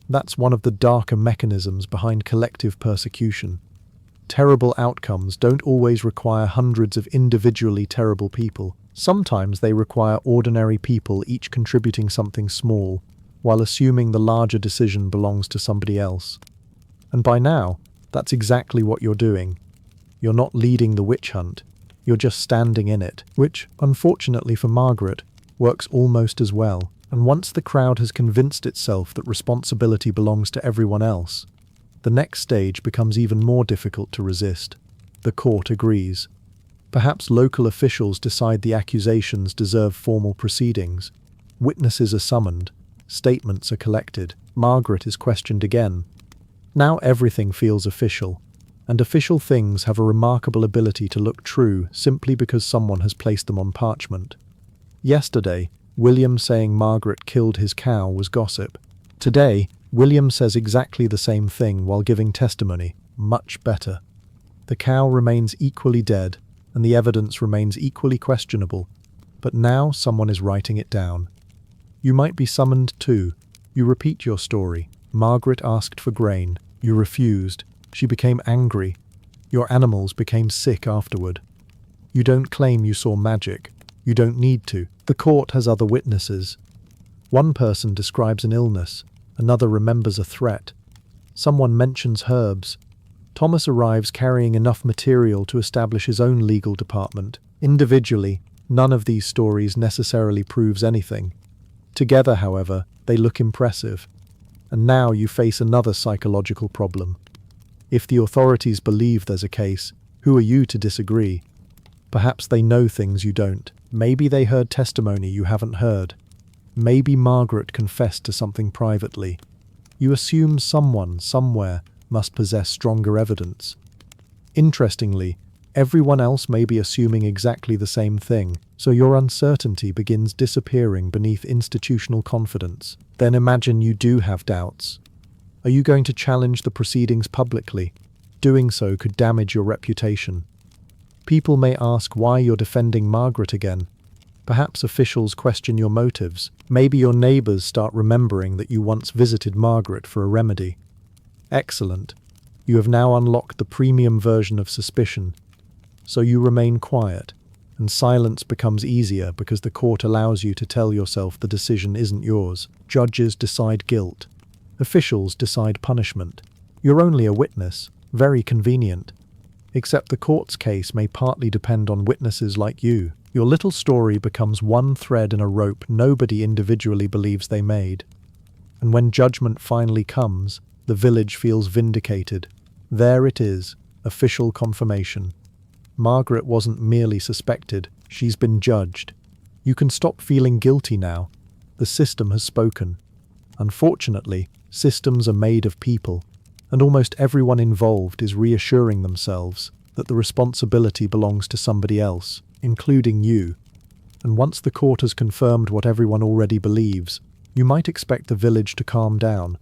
That's one of the darker mechanisms behind collective persecution. Terrible outcomes don't always require hundreds of individually terrible people. Sometimes they require ordinary people each contributing something small, while assuming the larger decision belongs to somebody else. And by now, that's exactly what you're doing. You're not leading the witch hunt, you're just standing in it, which, unfortunately for Margaret, works almost as well. And once the crowd has convinced itself that responsibility belongs to everyone else, the next stage becomes even more difficult to resist. The court agrees. Perhaps local officials decide the accusations deserve formal proceedings. Witnesses are summoned. Statements are collected. Margaret is questioned again. Now everything feels official, and official things have a remarkable ability to look true simply because someone has placed them on parchment. Yesterday, William saying Margaret killed his cow was gossip. Today, William says exactly the same thing while giving testimony. Much better. The cow remains equally dead, and the evidence remains equally questionable, but now someone is writing it down. You might be summoned too. You repeat your story. Margaret asked for grain. You refused. She became angry. Your animals became sick afterward. You don't claim you saw magic. You don't need to. The court has other witnesses. One person describes an illness. Another remembers a threat. Someone mentions herbs. Thomas arrives carrying enough material to establish his own legal department. Individually, none of these stories necessarily proves anything. Together, however, they look impressive. And now you face another psychological problem. If the authorities believe there's a case, who are you to disagree? Perhaps they know things you don't. Maybe they heard testimony you haven't heard. Maybe Margaret confessed to something privately. You assume someone, somewhere, must possess stronger evidence. Interestingly, everyone else may be assuming exactly the same thing, so your uncertainty begins disappearing beneath institutional confidence. Then imagine you do have doubts. Are you going to challenge the proceedings publicly? Doing so could damage your reputation. People may ask why you're defending Margaret again. Perhaps officials question your motives. Maybe your neighbors start remembering that you once visited Margaret for a remedy. Excellent. You have now unlocked the premium version of suspicion. So you remain quiet, and silence becomes easier because the court allows you to tell yourself the decision isn't yours. Judges decide guilt. Officials decide punishment. You're only a witness. Very convenient. Except the court's case may partly depend on witnesses like you. Your little story becomes one thread in a rope nobody individually believes they made. And when judgment finally comes, the village feels vindicated. There it is, official confirmation. Margaret wasn't merely suspected, she's been judged. You can stop feeling guilty now. The system has spoken. Unfortunately, systems are made of people, and almost everyone involved is reassuring themselves that the responsibility belongs to somebody else, including you. And once the court has confirmed what everyone already believes, you might expect the village to calm down.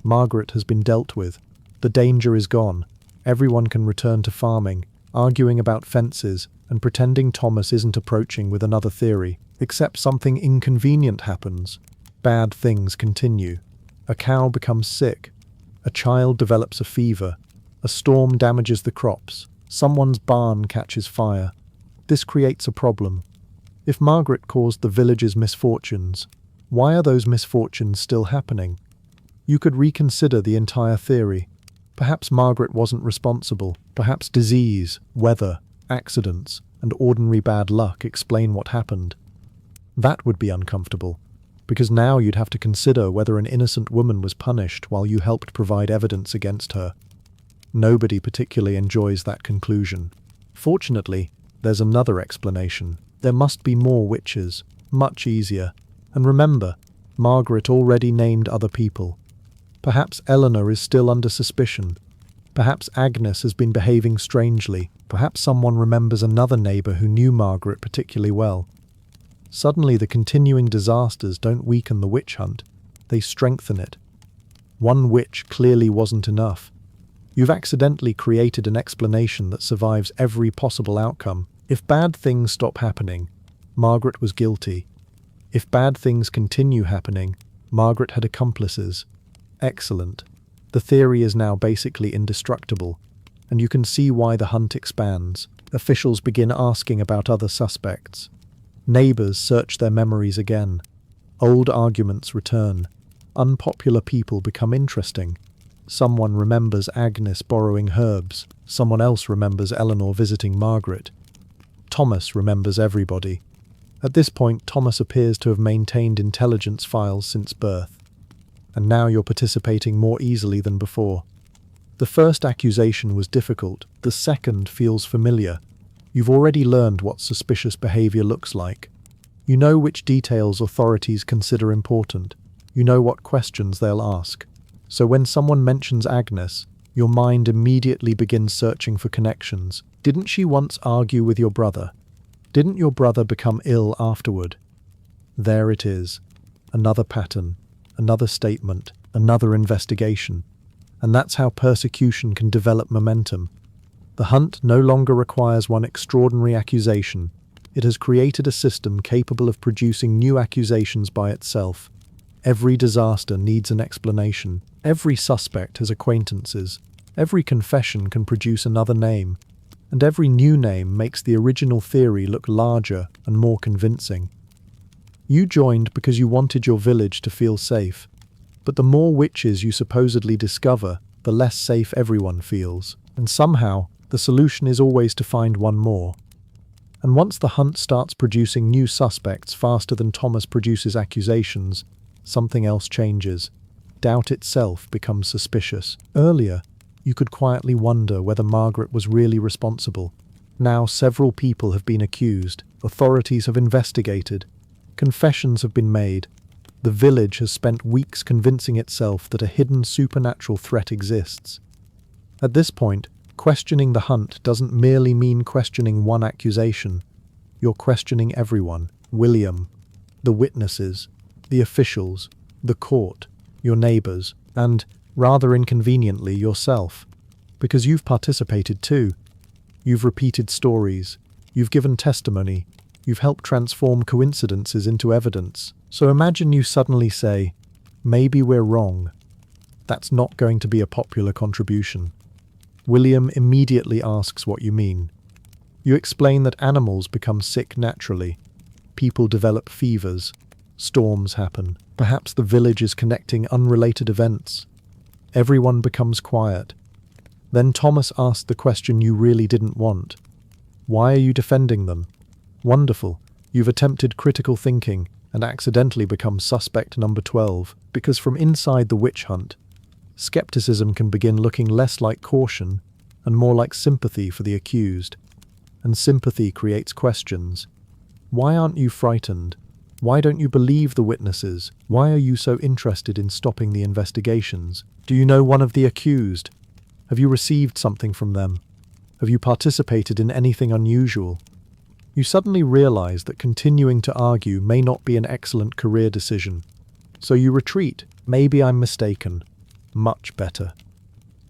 Margaret has been dealt with. The danger is gone. Everyone can return to farming, arguing about fences, and pretending Thomas isn't approaching with another theory. Except something inconvenient happens. Bad things continue. A cow becomes sick. A child develops a fever. A storm damages the crops. Someone's barn catches fire. This creates a problem. If Margaret caused the village's misfortunes, why are those misfortunes still happening? You could reconsider the entire theory. Perhaps Margaret wasn't responsible. Perhaps disease, weather, accidents, and ordinary bad luck explain what happened. That would be uncomfortable, because now you'd have to consider whether an innocent woman was punished while you helped provide evidence against her. Nobody particularly enjoys that conclusion. Fortunately, there's another explanation. There must be more witches. Much easier. And remember, Margaret already named other people. Perhaps Eleanor is still under suspicion. Perhaps Agnes has been behaving strangely. Perhaps someone remembers another neighbour who knew Margaret particularly well. Suddenly, the continuing disasters don't weaken the witch hunt, they strengthen it. One witch clearly wasn't enough. You've accidentally created an explanation that survives every possible outcome. If bad things stop happening, Margaret was guilty. If bad things continue happening, Margaret had accomplices. Excellent. The theory is now basically indestructible, and you can see why the hunt expands. Officials begin asking about other suspects. Neighbours search their memories again. Old arguments return. Unpopular people become interesting. Someone remembers Agnes borrowing herbs. Someone else remembers Eleanor visiting Margaret. Thomas remembers everybody. At this point, Thomas appears to have maintained intelligence files since birth. And now you're participating more easily than before. The first accusation was difficult. The second feels familiar. You've already learned what suspicious behavior looks like. You know which details authorities consider important. You know what questions they'll ask. So when someone mentions Agnes, your mind immediately begins searching for connections. Didn't she once argue with your brother? Didn't your brother become ill afterward? There it is. Another pattern, another statement, another investigation. And that's how persecution can develop momentum. The hunt no longer requires one extraordinary accusation. It has created a system capable of producing new accusations by itself. Every disaster needs an explanation. Every suspect has acquaintances. Every confession can produce another name. And every new name makes the original theory look larger and more convincing. You joined because you wanted your village to feel safe. But the more witches you supposedly discover, the less safe everyone feels. And somehow, the solution is always to find one more. And once the hunt starts producing new suspects faster than Thomas produces accusations, something else changes. Doubt itself becomes suspicious. Earlier, you could quietly wonder whether Margaret was really responsible. Now several people have been accused. Authorities have investigated. Confessions have been made. The village has spent weeks convincing itself that a hidden supernatural threat exists. At this point, questioning the hunt doesn't merely mean questioning one accusation. You're questioning everyone. William, the witnesses, the officials, the court, your neighbours, and, rather inconveniently, yourself. Because you've participated too. You've repeated stories. You've given testimony. You've helped transform coincidences into evidence. So imagine you suddenly say, maybe we're wrong. That's not going to be a popular contribution. William immediately asks what you mean. You explain that animals become sick naturally. People develop fevers. Storms happen. Perhaps the village is connecting unrelated events. Everyone becomes quiet. Then Thomas asked the question you really didn't want. Why are you defending them? Wonderful. You've attempted critical thinking and accidentally become suspect number 12, because from inside the witch hunt, skepticism can begin looking less like caution and more like sympathy for the accused. And sympathy creates questions. Why aren't you frightened? Why don't you believe the witnesses? Why are you so interested in stopping the investigations? Do you know one of the accused? Have you received something from them? Have you participated in anything unusual? You suddenly realize that continuing to argue may not be an excellent career decision. So you retreat. Maybe I'm mistaken. Much better.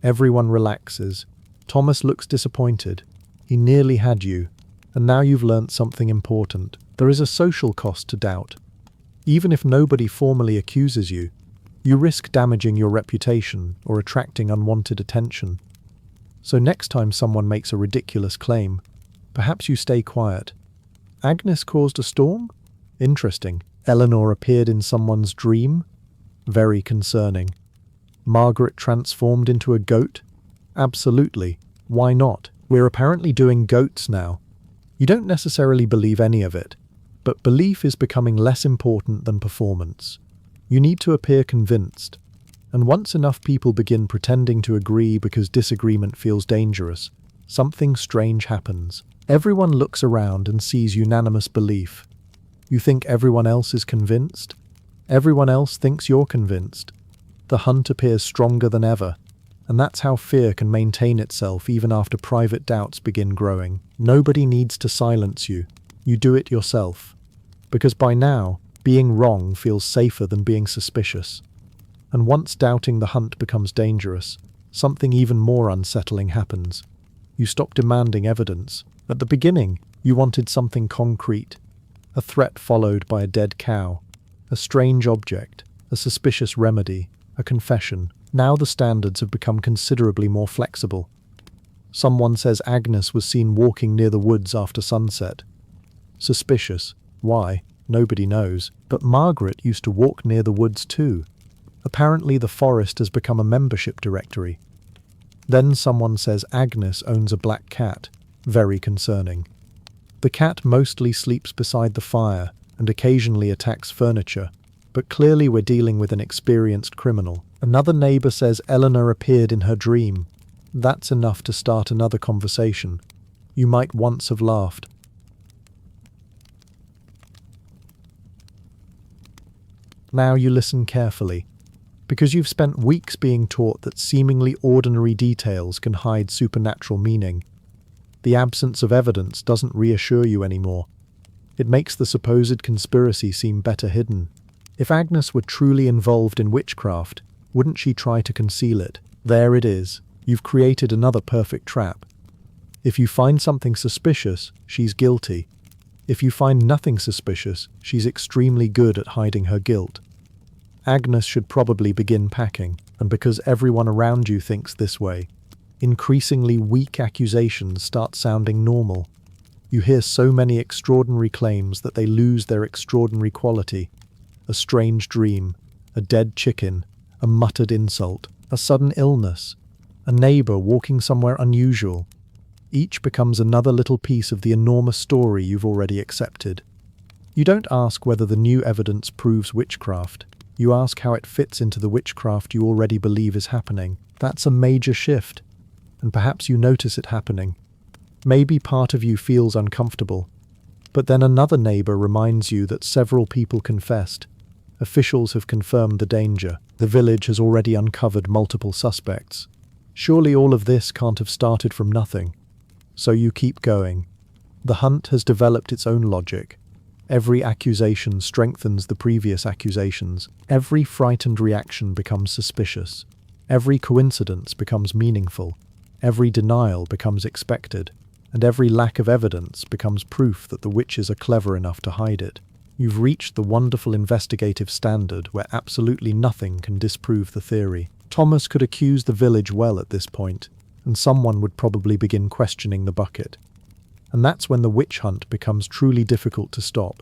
Everyone relaxes. Thomas looks disappointed. He nearly had you. And now you've learnt something important. There is a social cost to doubt. Even if nobody formally accuses you, you risk damaging your reputation or attracting unwanted attention. So next time someone makes a ridiculous claim, perhaps you stay quiet. Agnes caused a storm? Interesting. Eleanor appeared in someone's dream? Very concerning. Margaret transformed into a goat? Absolutely. Why not? We're apparently doing goats now. You don't necessarily believe any of it. But belief is becoming less important than performance. You need to appear convinced. And once enough people begin pretending to agree because disagreement feels dangerous, something strange happens. Everyone looks around and sees unanimous belief. You think everyone else is convinced? Everyone else thinks you're convinced. The hunt appears stronger than ever, and that's how fear can maintain itself even after private doubts begin growing. Nobody needs to silence you. You do it yourself. Because by now, being wrong feels safer than being suspicious. And once doubting the hunt becomes dangerous, something even more unsettling happens. You stop demanding evidence. At the beginning, you wanted something concrete. A threat followed by a dead cow. A strange object. A suspicious remedy. A confession. Now the standards have become considerably more flexible. Someone says Agnes was seen walking near the woods after sunset. Suspicious. Why? Nobody knows. But Margaret used to walk near the woods too. Apparently the forest has become a membership directory. Then someone says Agnes owns a black cat. Very concerning. The cat mostly sleeps beside the fire and occasionally attacks furniture, but clearly we're dealing with an experienced criminal. Another neighbor says Eleanor appeared in her dream. That's enough to start another conversation. You might once have laughed. Now you listen carefully, because you've spent weeks being taught that seemingly ordinary details can hide supernatural meaning. The absence of evidence doesn't reassure you anymore. It makes the supposed conspiracy seem better hidden. If Agnes were truly involved in witchcraft, wouldn't she try to conceal it? There it is. You've created another perfect trap. If you find something suspicious, she's guilty. If you find nothing suspicious, she's extremely good at hiding her guilt. Agnes should probably begin packing, and because everyone around you thinks this way, increasingly weak accusations start sounding normal. You hear so many extraordinary claims that they lose their extraordinary quality. A strange dream, a dead chicken, a muttered insult, a sudden illness, a neighbor walking somewhere unusual. Each becomes another little piece of the enormous story you've already accepted. You don't ask whether the new evidence proves witchcraft. You ask how it fits into the witchcraft you already believe is happening. That's a major shift, and perhaps you notice it happening. Maybe part of you feels uncomfortable, but then another neighbor reminds you that several people confessed. Officials have confirmed the danger. The village has already uncovered multiple suspects. Surely all of this can't have started from nothing. So you keep going. The hunt has developed its own logic. Every accusation strengthens the previous accusations. Every frightened reaction becomes suspicious. Every coincidence becomes meaningful. Every denial becomes expected. And every lack of evidence becomes proof that the witches are clever enough to hide it. You've reached the wonderful investigative standard where absolutely nothing can disprove the theory. Thomas could accuse the village well at this point, and someone would probably begin questioning the bucket. And that's when the witch hunt becomes truly difficult to stop.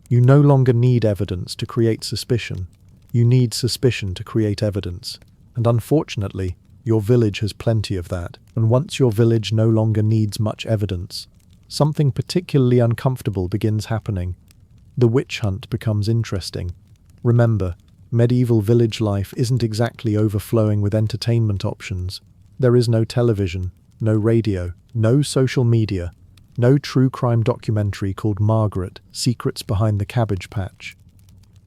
You no longer need evidence to create suspicion. You need suspicion to create evidence. And unfortunately, your village has plenty of that. And once your village no longer needs much evidence, something particularly uncomfortable begins happening. The witch hunt becomes interesting. Remember, medieval village life isn't exactly overflowing with entertainment options. There is no television, no radio, no social media, no true crime documentary called Margaret, Secrets Behind the Cabbage Patch.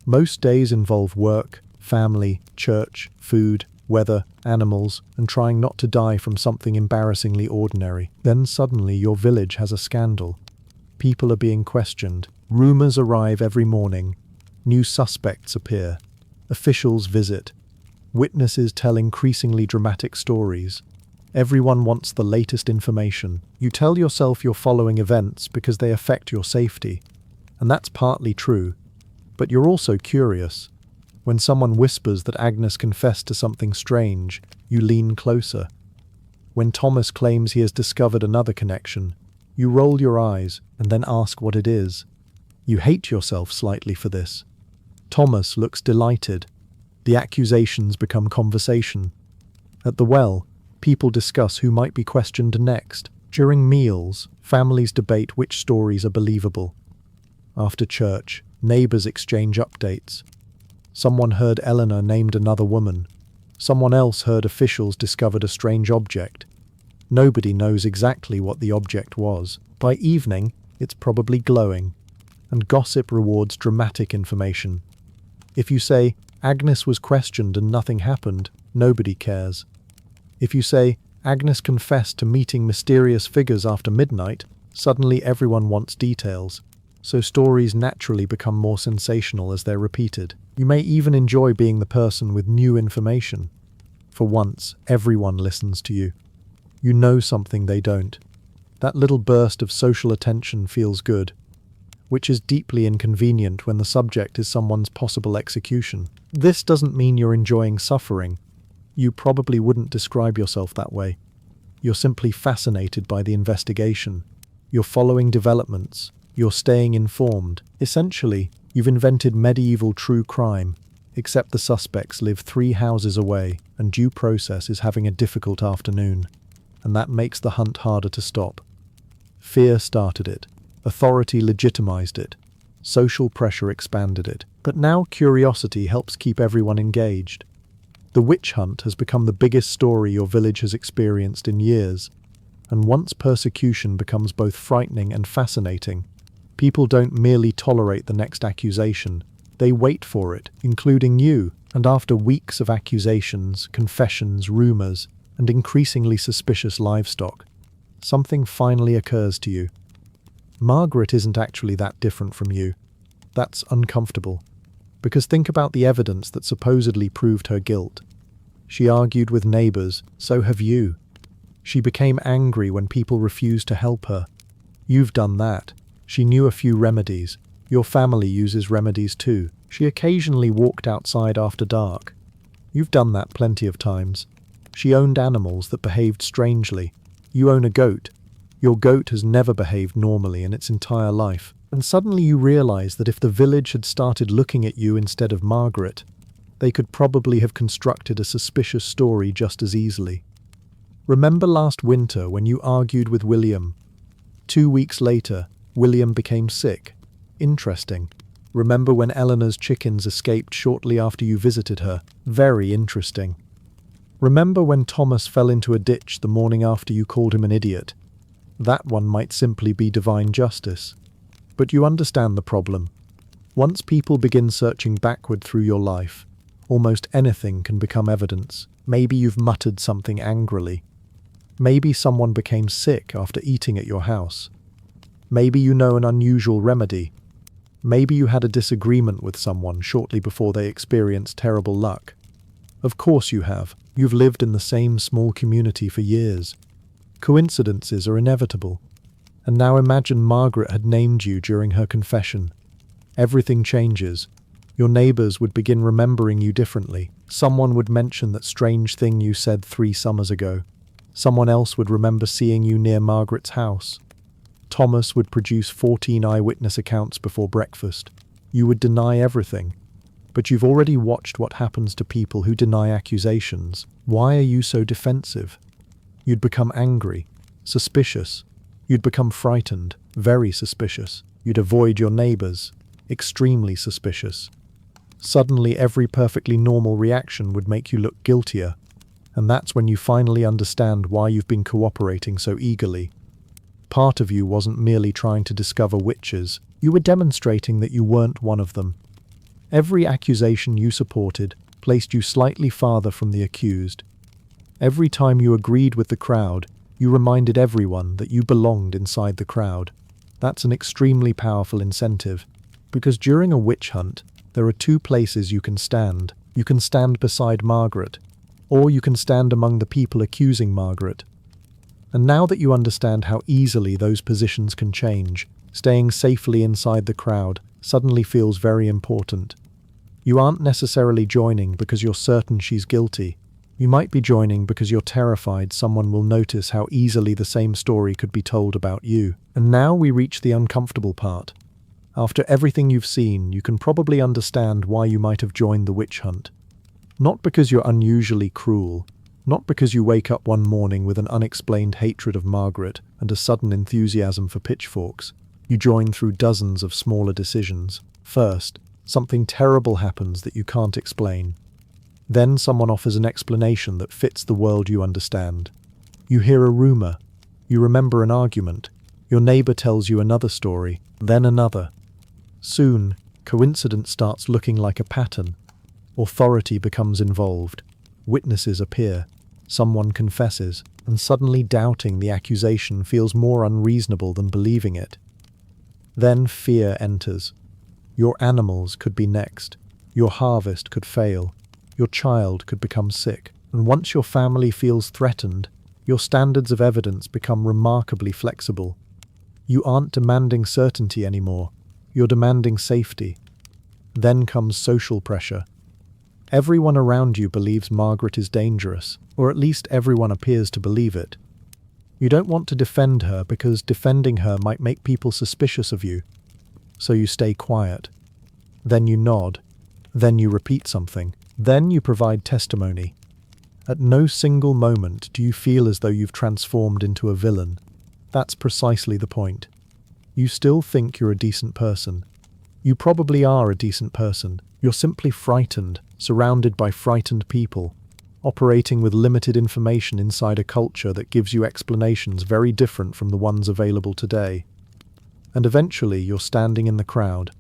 Most days involve work, family, church, food, weather, animals, and trying not to die from something embarrassingly ordinary. Then suddenly your village has a scandal. People are being questioned. Rumors arrive every morning. New suspects appear. Officials visit. Witnesses tell increasingly dramatic stories. Everyone wants the latest information. You tell yourself you're following events because they affect your safety. And that's partly true. But you're also curious. When someone whispers that Agnes confessed to something strange, you lean closer. When Thomas claims he has discovered another connection, you roll your eyes and then ask what it is. You hate yourself slightly for this. Thomas looks delighted. The accusations become conversation. At the well, people discuss who might be questioned next. During meals, families debate which stories are believable. After church, neighbors exchange updates. Someone heard Eleanor named another woman. Someone else heard officials discovered a strange object. Nobody knows exactly what the object was. By evening, it's probably glowing. And gossip rewards dramatic information. If you say, Agnes was questioned and nothing happened, nobody cares. If you say, Agnes confessed to meeting mysterious figures after midnight, suddenly everyone wants details. So stories naturally become more sensational as they're repeated. You may even enjoy being the person with new information. For once, everyone listens to you. You know something they don't. That little burst of social attention feels good, which is deeply inconvenient when the subject is someone's possible execution. This doesn't mean you're enjoying suffering. You probably wouldn't describe yourself that way. You're simply fascinated by the investigation. You're following developments. You're staying informed. Essentially, you've invented medieval true crime, except the suspects live 3 houses away and due process is having a difficult afternoon. And that makes the hunt harder to stop. Fear started it. Authority legitimized it. Social pressure expanded it. But now curiosity helps keep everyone engaged. The witch hunt has become the biggest story your village has experienced in years. And once persecution becomes both frightening and fascinating, people don't merely tolerate the next accusation. They wait for it, including you. And after weeks of accusations, confessions, rumors, and increasingly suspicious livestock, something finally occurs to you. Margaret isn't actually that different from you. That's uncomfortable. Because think about the evidence that supposedly proved her guilt. She argued with neighbors, so have you. She became angry when people refused to help her. You've done that. She knew a few remedies. Your family uses remedies too. She occasionally walked outside after dark. You've done that plenty of times. She owned animals that behaved strangely. You own a goat. Your goat has never behaved normally in its entire life. And suddenly you realize that if the village had started looking at you instead of Margaret, they could probably have constructed a suspicious story just as easily. Remember last winter when you argued with William? 2 weeks later, William became sick. Interesting. Remember when Eleanor's chickens escaped shortly after you visited her? Very interesting. Remember when Thomas fell into a ditch the morning after you called him an idiot? That one might simply be divine justice. But you understand the problem. Once people begin searching backward through your life, almost anything can become evidence. Maybe you've muttered something angrily. Maybe someone became sick after eating at your house. Maybe you know an unusual remedy. Maybe you had a disagreement with someone shortly before they experienced terrible luck. Of course you have. You've lived in the same small community for years. Coincidences are inevitable. And now imagine Margaret had named you during her confession. Everything changes. Your neighbors would begin remembering you differently. Someone would mention that strange thing you said 3 summers ago. Someone else would remember seeing you near Margaret's house. Thomas would produce 14 eyewitness accounts before breakfast. You would deny everything. But you've already watched what happens to people who deny accusations. Why are you so defensive? You'd become angry, suspicious. You'd become frightened, very suspicious. You'd avoid your neighbors, extremely suspicious. Suddenly, every perfectly normal reaction would make you look guiltier. And that's when you finally understand why you've been cooperating so eagerly. Part of you wasn't merely trying to discover witches. You were demonstrating that you weren't one of them. Every accusation you supported placed you slightly farther from the accused. Every time you agreed with the crowd, you reminded everyone that you belonged inside the crowd. That's an extremely powerful incentive, because during a witch hunt, there are 2 places you can stand. You can stand beside Margaret, or you can stand among the people accusing Margaret. And now that you understand how easily those positions can change, staying safely inside the crowd suddenly feels very important. You aren't necessarily joining because you're certain she's guilty. You might be joining because you're terrified someone will notice how easily the same story could be told about you. And now we reach the uncomfortable part. After everything you've seen, you can probably understand why you might have joined the witch hunt. Not because you're unusually cruel, not because you wake up one morning with an unexplained hatred of Margaret and a sudden enthusiasm for pitchforks. You join through dozens of smaller decisions. First, something terrible happens that you can't explain. Then someone offers an explanation that fits the world you understand. You hear a rumor. You remember an argument. Your neighbor tells you another story, then another. Soon, coincidence starts looking like a pattern. Authority becomes involved. Witnesses appear. Someone confesses, and suddenly doubting the accusation feels more unreasonable than believing it. Then fear enters. Your animals could be next. Your harvest could fail. Your child could become sick. And once your family feels threatened, your standards of evidence become remarkably flexible. You aren't demanding certainty anymore. You're demanding safety. Then comes social pressure. Everyone around you believes Margaret is dangerous, or at least everyone appears to believe it. You don't want to defend her because defending her might make people suspicious of you. So you stay quiet. Then you nod. Then you repeat something. Then you provide testimony. At no single moment do you feel as though you've transformed into a villain. That's precisely the point. You still think you're a decent person. You probably are a decent person. You're simply frightened, surrounded by frightened people, operating with limited information inside a culture that gives you explanations very different from the ones available today. And eventually you're standing in the crowd.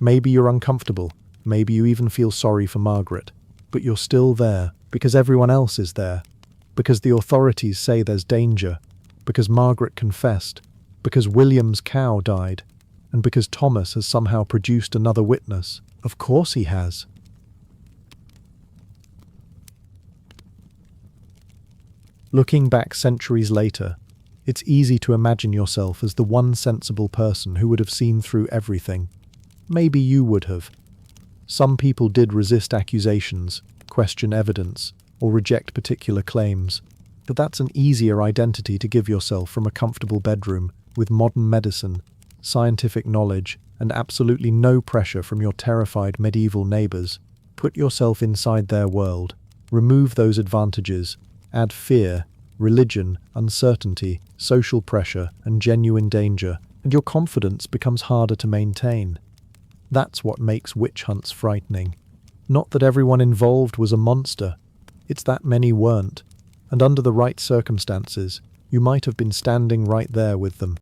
Maybe you're uncomfortable. Maybe you even feel sorry for Margaret. But you're still there, because everyone else is there. Because the authorities say there's danger. Because Margaret confessed. Because William's cow died. And because Thomas has somehow produced another witness. Of course he has. Looking back centuries later, it's easy to imagine yourself as the one sensible person who would have seen through everything. Maybe you would have. Some people did resist accusations, question evidence, or reject particular claims. But that's an easier identity to give yourself from a comfortable bedroom with modern medicine, scientific knowledge, and absolutely no pressure from your terrified medieval neighbors. Put yourself inside their world. Remove those advantages. Add fear, religion, uncertainty, social pressure, and genuine danger, and your confidence becomes harder to maintain. That's what makes witch hunts frightening. Not that everyone involved was a monster. It's that many weren't. And under the right circumstances, you might have been standing right there with them.